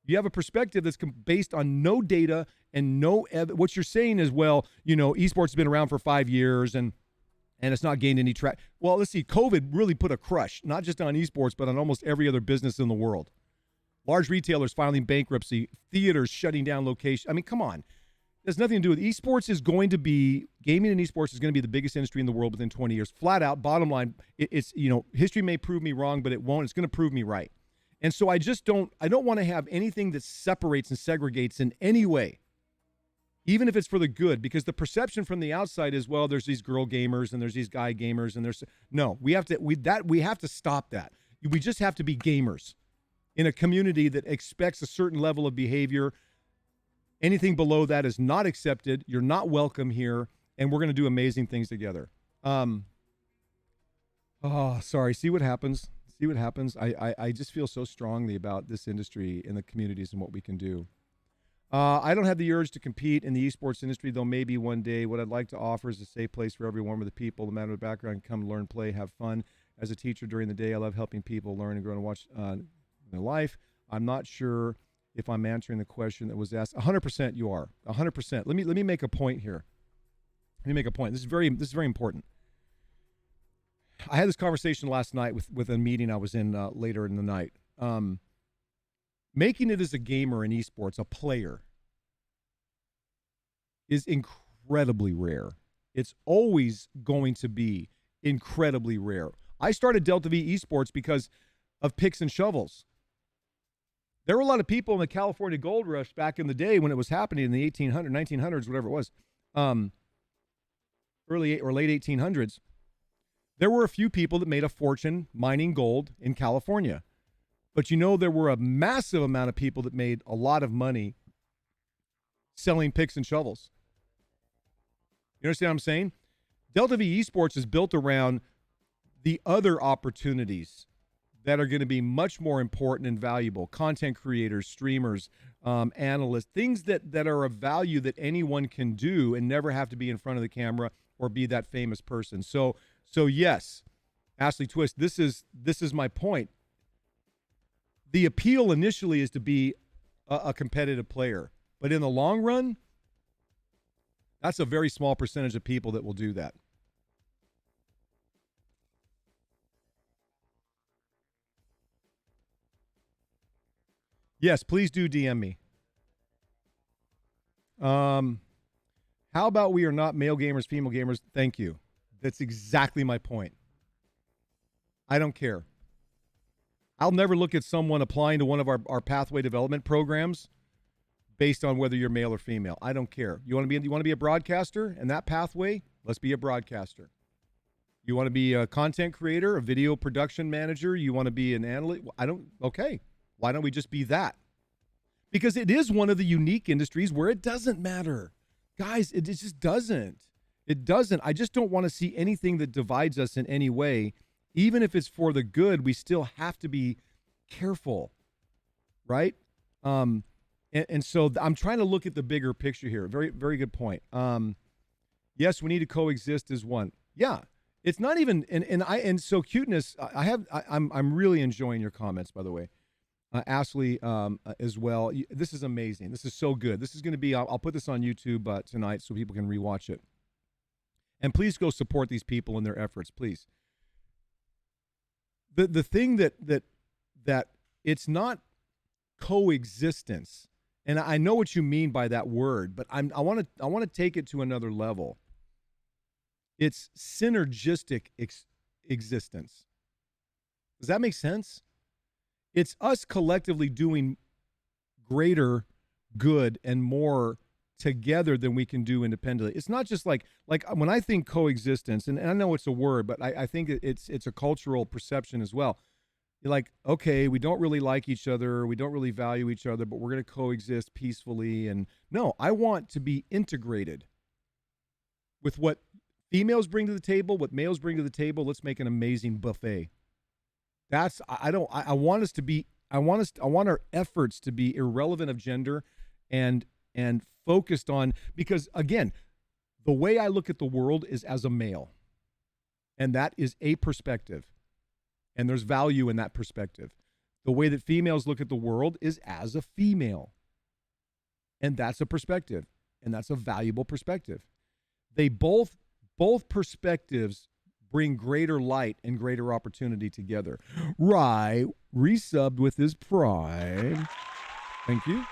You have a perspective that's based on no data and what you're saying is, well, esports has been around for 5 years and it's not gained any track. Well, let's see. COVID really put a crush, not just on esports, but on almost every other business in the world. Large retailers filing bankruptcy, theaters shutting down locations. I mean, come on. It has nothing to do with esports. Gaming and esports is going to be the biggest industry in the world within 20 years. Flat out, bottom line, history may prove me wrong, but it won't. It's going to prove me right. And so I don't want to have anything that separates and segregates in any way, even if it's for the good, because the perception from the outside is, well, there's these girl gamers and there's these guy gamers and we have to stop that. We just have to be gamers in a community that expects a certain level of behavior. Anything below that is not accepted. You're not welcome here, and we're going to do amazing things together. Sorry. See what happens. I just feel so strongly about this industry and the communities and what we can do. I don't have the urge to compete in the esports industry, though maybe one day. What I'd like to offer is a safe place for everyone where the people, no matter the background, can come learn, play, have fun. As a teacher during the day, I love helping people learn and grow and watch their life. I'm not sure if I'm answering the question that was asked. 100% you are. 100%. Let me make a point here. Let me make a point. This is very important. I had this conversation last night with a meeting I was in later in the night. Making it as a gamer in esports, a player, is incredibly rare. It's always going to be incredibly rare. I started Delta V Esports because of picks and shovels. There were a lot of people in the California gold rush back in the day when it was happening in the 1900s, whatever it was, early or late 1800s. There were a few people that made a fortune mining gold in California. But there were a massive amount of people that made a lot of money selling picks and shovels. You understand what I'm saying? Delta V Esports is built around the other opportunities that are going to be much more important and valuable. Content creators, streamers, analysts, things that are of value that anyone can do and never have to be in front of the camera or be that famous person. So yes, Ashley Twist, this is my point. The appeal initially is to be a competitive player, but in the long run, that's a very small percentage of people that will do that. Yes, please do DM me. How about we are not male gamers, female gamers? Thank you. That's exactly my point. I don't care. I'll never look at someone applying to one of our pathway development programs based on whether you're male or female. I don't care. You want to be a broadcaster in that pathway? Let's be a broadcaster. You want to be a content creator, a video production manager? You want to be an analyst? Okay. Why don't we just be that? Because it is one of the unique industries where it doesn't matter. Guys, it just doesn't. It doesn't. I just don't want to see anything that divides us in any way. Even if it's for the good, we still have to be careful, right? And so I'm trying to look at the bigger picture here. Very, very good point. Yes, we need to coexist as one. Yeah, it's not even. And so cuteness. I'm really enjoying your comments, by the way, Ashley, as well. This is amazing. This is so good. This is going to be. I'll put this on YouTube tonight so people can rewatch it. And please go support these people in their efforts, please. The thing that it's not coexistence, and I know what you mean by that word, but I want to take it to another level. It's synergistic existence. Does that make sense? It's us collectively doing greater good and more together than we can do independently. It's not just like when I think coexistence, and I know it's a word, but I think it's a cultural perception as well. You're like, okay, we don't really like each other, we don't really value each other, but we're going to coexist peacefully. And no, I want to be integrated with what females bring to the table, what males bring to the table. Let's make an amazing buffet. I want us to be I want our efforts to be irrelevant of gender and focused on, because again, the way I look at the world is as a male. And that is a perspective. And there's value in that perspective. The way that females look at the world is as a female. And that's a perspective. And that's a valuable perspective. They both perspectives bring greater light and greater opportunity together. Rye resubbed with his prime. Thank you.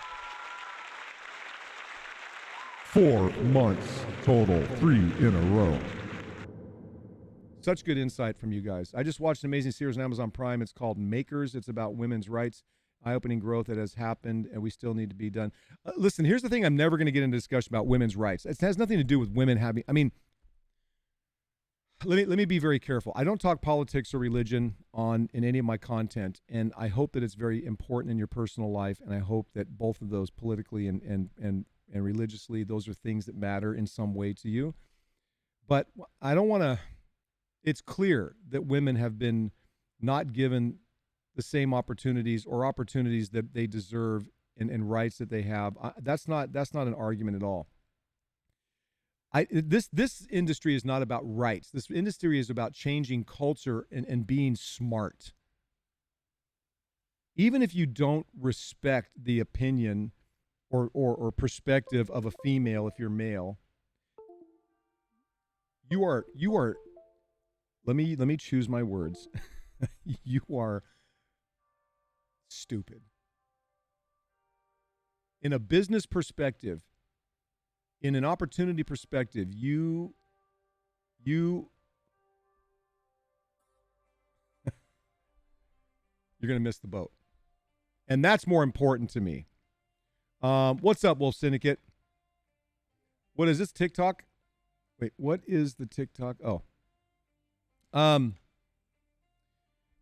4 months total, 3 in a row. Such good insight from you guys. I just watched an amazing series on Amazon Prime. It's called Makers. It's about women's rights, eye-opening growth that has happened, and we still need to be done. Listen, here's the thing. I'm never going to get into discussion about women's rights. It has nothing to do with women having, I mean, let me be very careful. I don't talk politics or religion in any of my content, and I hope that it's very important in your personal life, and I hope that both of those, politically and religiously, those are things that matter in some way to you. But I don't want to, it's clear that women have been not given the same opportunities or opportunities that they deserve and rights that they have. That's not an argument at all. This industry is not about rights. This industry is about changing culture and being smart. Even if you don't respect the opinion or perspective of a female, if you're male, you are let me choose my words. You are stupid. In a business perspective, in an opportunity perspective, you're going to miss the boat. And that's more important to me. What's up, Wolf Syndicate? What is this, TikTok? Wait, what is the TikTok? Oh.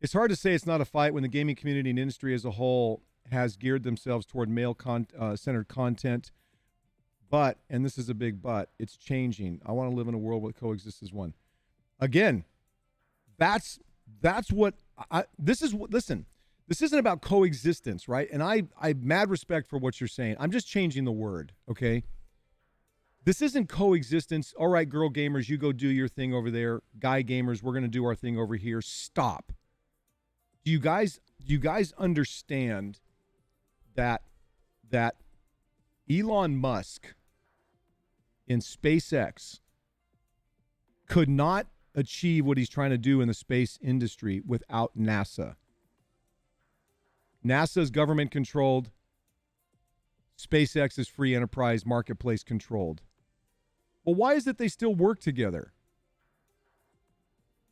It's hard to say it's not a fight when the gaming community and industry as a whole has geared themselves toward male-centered content. But, and this is a big but, it's changing. I want to live in a world where coexists as one. Again, that's what listen, this isn't about coexistence, right? And I mad respect for what you're saying. I'm just changing the word, okay? This isn't coexistence. All right, girl gamers, you go do your thing over there. Guy gamers, we're going to do our thing over here. Stop. Do you guys understand that Elon Musk in SpaceX could not achieve what he's trying to do in the space industry without NASA? NASA is government controlled. SpaceX is free enterprise, marketplace controlled. Well, why is it they still work together?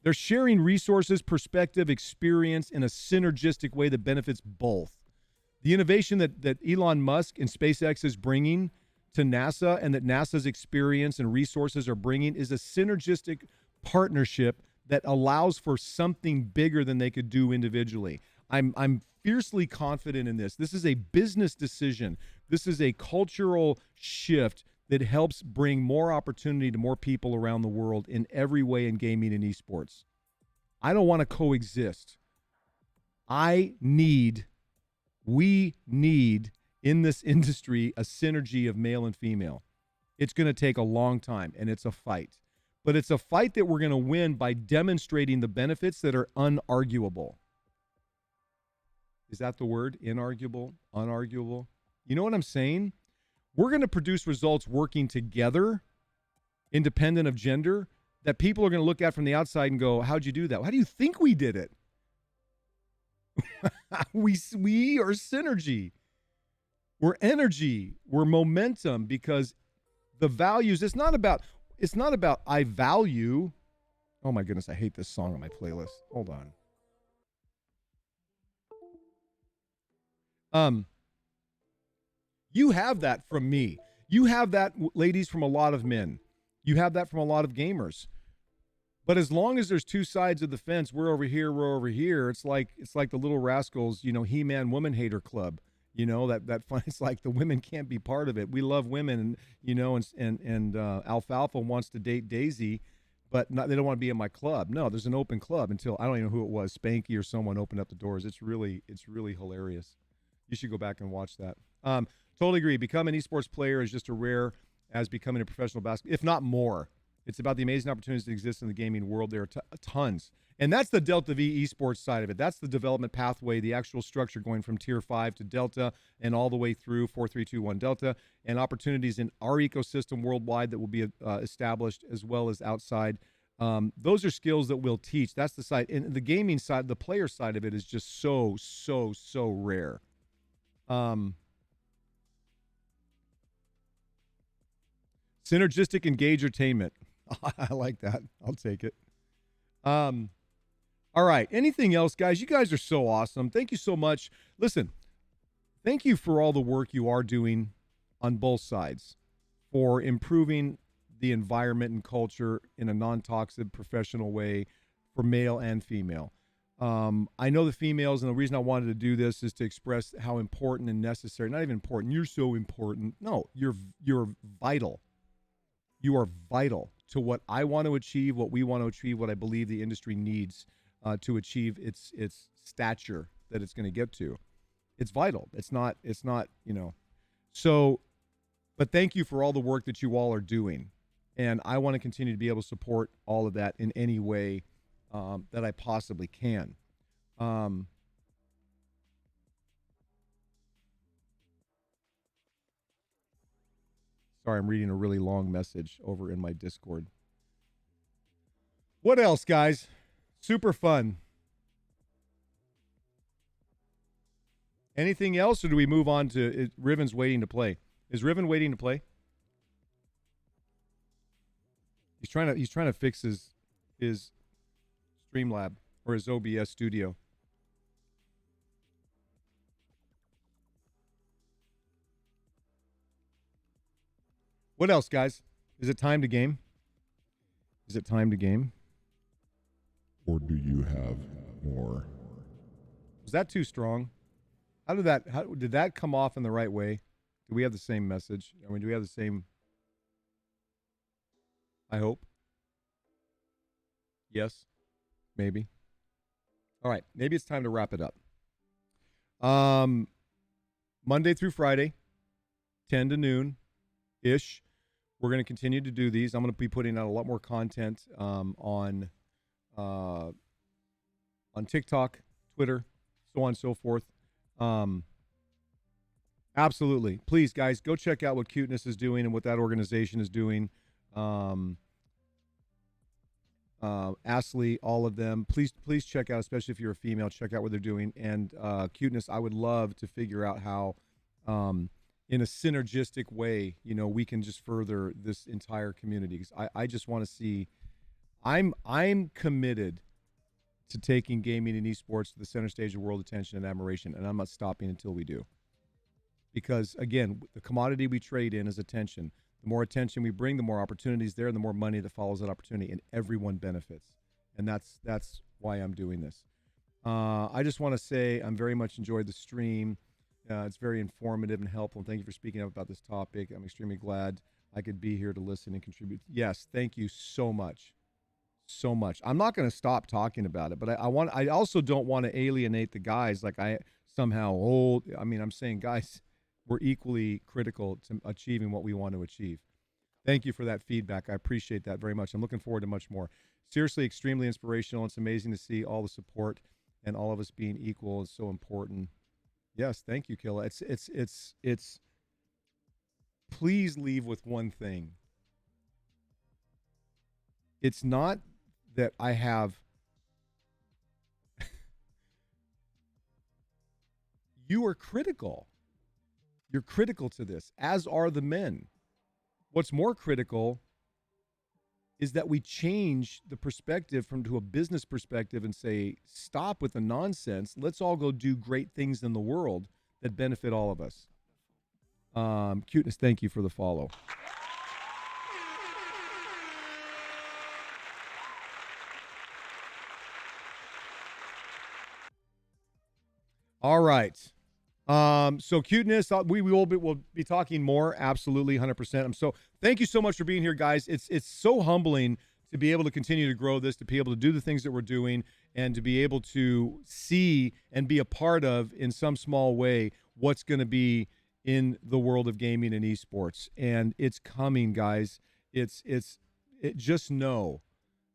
They're sharing resources, perspective, experience in a synergistic way that benefits both. The innovation that Elon Musk and SpaceX is bringing to NASA and that NASA's experience and resources are bringing is a synergistic partnership that allows for something bigger than they could do individually. I'm fiercely confident in this. This is a business decision. This is a cultural shift that helps bring more opportunity to more people around the world in every way in gaming and esports. I don't want to coexist. We need in this industry a synergy of male and female. It's going to take a long time, and it's a fight. But it's a fight that we're going to win by demonstrating the benefits that are unarguable. Is that the word? Inarguable? Unarguable? You know what I'm saying? We're going to produce results working together, independent of gender, that people are going to look at from the outside and go, how'd you do that? How do you think we did it? we are synergy. We're energy. We're momentum, because the values, it's not about I value. Oh my goodness, I hate this song on my playlist. Hold on. You have that from me. You have that, ladies, from a lot of men. You have that from a lot of gamers. But as long as there's two sides of the fence, we're over here, it's like the Little Rascals, He-Man Woman Hater Club. That fun. It's like the women can't be part of it. We love women, and Alfalfa wants to date Daisy, but they don't want to be in my club. No, there's an open club until I don't even know who it was, Spanky or someone opened up the doors. It's really hilarious. You should go back and watch that. Totally agree. Becoming an esports player is just as rare as becoming a professional basketball, if not more. It's about the amazing opportunities that exist in the gaming world. There are tons. And that's the Delta V esports side of it. That's the development pathway, the actual structure going from Tier 5 to Delta and all the way through 4321 Delta, and opportunities in our ecosystem worldwide that will be established as well as outside. Those are skills that we'll teach. That's the side. And the gaming side, the player side of it is just so rare. Synergistic engagertainment. I like that. I'll take it. All right. Anything else, guys? You guys are so awesome. Thank you so much. Listen, thank you for all the work you are doing on both sides for improving the environment and culture in a non-toxic professional way for male and female. I know the females, and the reason I wanted to do this is to express how important and necessary, not even important, you're so important. No, you're vital. You are vital to what I want to achieve, what we want to achieve, what I believe the industry needs to achieve its stature that it's going to get to. It's vital. It's not, So, but thank you for all the work that you all are doing. And I want to continue to be able to support all of that in any way that I possibly can. Sorry, I'm reading a really long message over in my Discord. What else, guys? Super fun. Anything else, or do we move on to Riven's waiting to play? Is Riven waiting to play? He's trying to fix his Streamlab or his OBS studio. What else, guys? Is it time to game? Is it time to game? Or do you have more? Was that too strong? How did that come off in the right way? Do we have the same message? I mean, do we have the same? I hope. Yes. Maybe. All right. Maybe it's time to wrap it up. Monday through Friday, 10 to noon ish. We're going to continue to do these. I'm going to be putting out a lot more content on TikTok, Twitter, so on and so forth. Absolutely. Please, guys, go check out what Cuteness is doing and what that organization is doing. Astley, all of them. Please check out, especially if you're a female, check out what they're doing. And Cuteness, I would love to figure out how, in a synergistic way, we can just further this entire community. Because I just want to see. I'm committed to taking gaming and esports to the center stage of world attention and admiration, and I'm not stopping until we do. Because again, the commodity we trade in is attention. The more attention we bring, the more opportunities there, and the more money that follows that opportunity, and everyone benefits. And that's why I'm doing this. I just want to say I'm very much enjoyed the stream. It's very informative and helpful. And thank you for speaking up about this topic. I'm extremely glad I could be here to listen and contribute. Yes, thank you so much. So much. I'm not going to stop talking about it, but I also don't want to alienate the guys like I somehow hold. I mean, I'm saying, guys, we're equally critical to achieving what we want to achieve. Thank you for that feedback. I appreciate that very much. I'm looking forward to much more. Seriously, extremely inspirational. It's amazing to see all the support and all of us being equal is so important. Yes, thank you, Killa. It's please leave with one thing. It's not that I have you are critical. You're critical to this, as are the men. What's more critical is that we change the perspective to a business perspective and say, stop with the nonsense. Let's all go do great things in the world that benefit all of us. Cuteness, thank you for the follow. All right. So Cuteness, we'll be talking more. Absolutely. 100%. Thank you so much for being here, guys. It's so humbling to be able to continue to grow this, to be able to do the things that we're doing, and to be able to see and be a part of, in some small way, what's going to be in the world of gaming and esports. And it's coming, guys. Just know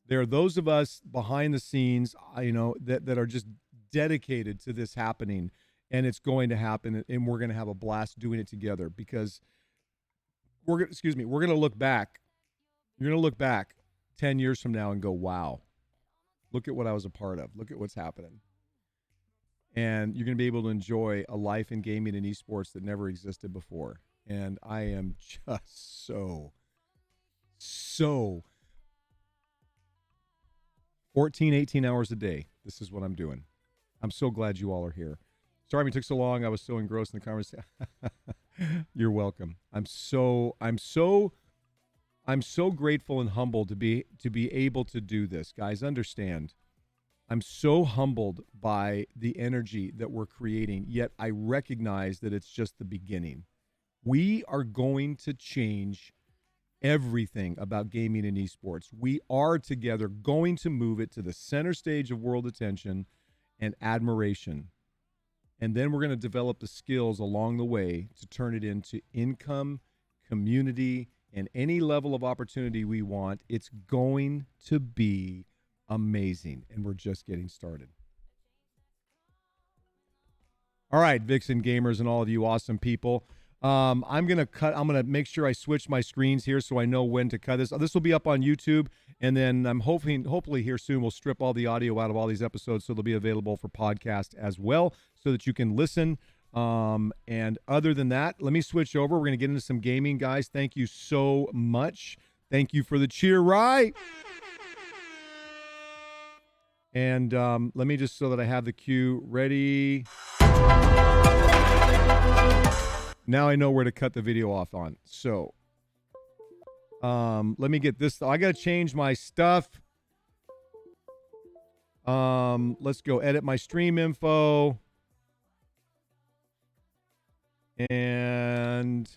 there are those of us behind the scenes, that are just dedicated to this happening, and it's going to happen, and we're going to have a blast doing it together, because we're going to look back. You're going to look back 10 years from now and go, wow, look at what I was a part of. Look at what's happening. And you're going to be able to enjoy a life in gaming and esports that never existed before. And I am just so 14, 18 hours a day. This is what I'm doing. I'm so glad you all are here. Sorry it took so long. I was so engrossed in the conversation. You're welcome. I'm so grateful and humbled to be able to do this. Guys, understand. I'm so humbled by the energy that we're creating, yet I recognize that it's just the beginning. We are going to change everything about gaming and esports. We are together going to move it to the center stage of world attention and admiration. And then we're going to develop the skills along the way to turn it into income, community, and any level of opportunity we want. It's going to be amazing, and we're just getting started. All right, Vixen gamers and all of you awesome people. I'm going to make sure I switch my screens here so I know when to cut this. This will be up on YouTube, and then I'm hopefully here soon we'll strip all the audio out of all these episodes so they'll be available for podcast as well so that you can listen. And other than that, let me switch over. We're going to get into some gaming, guys. Thank you so much. Thank you for the cheer, right? And let me just, so that I have the cue ready. Now I know where to cut the video off on. So let me get this. I got to change my stuff. Let's go edit my stream info. And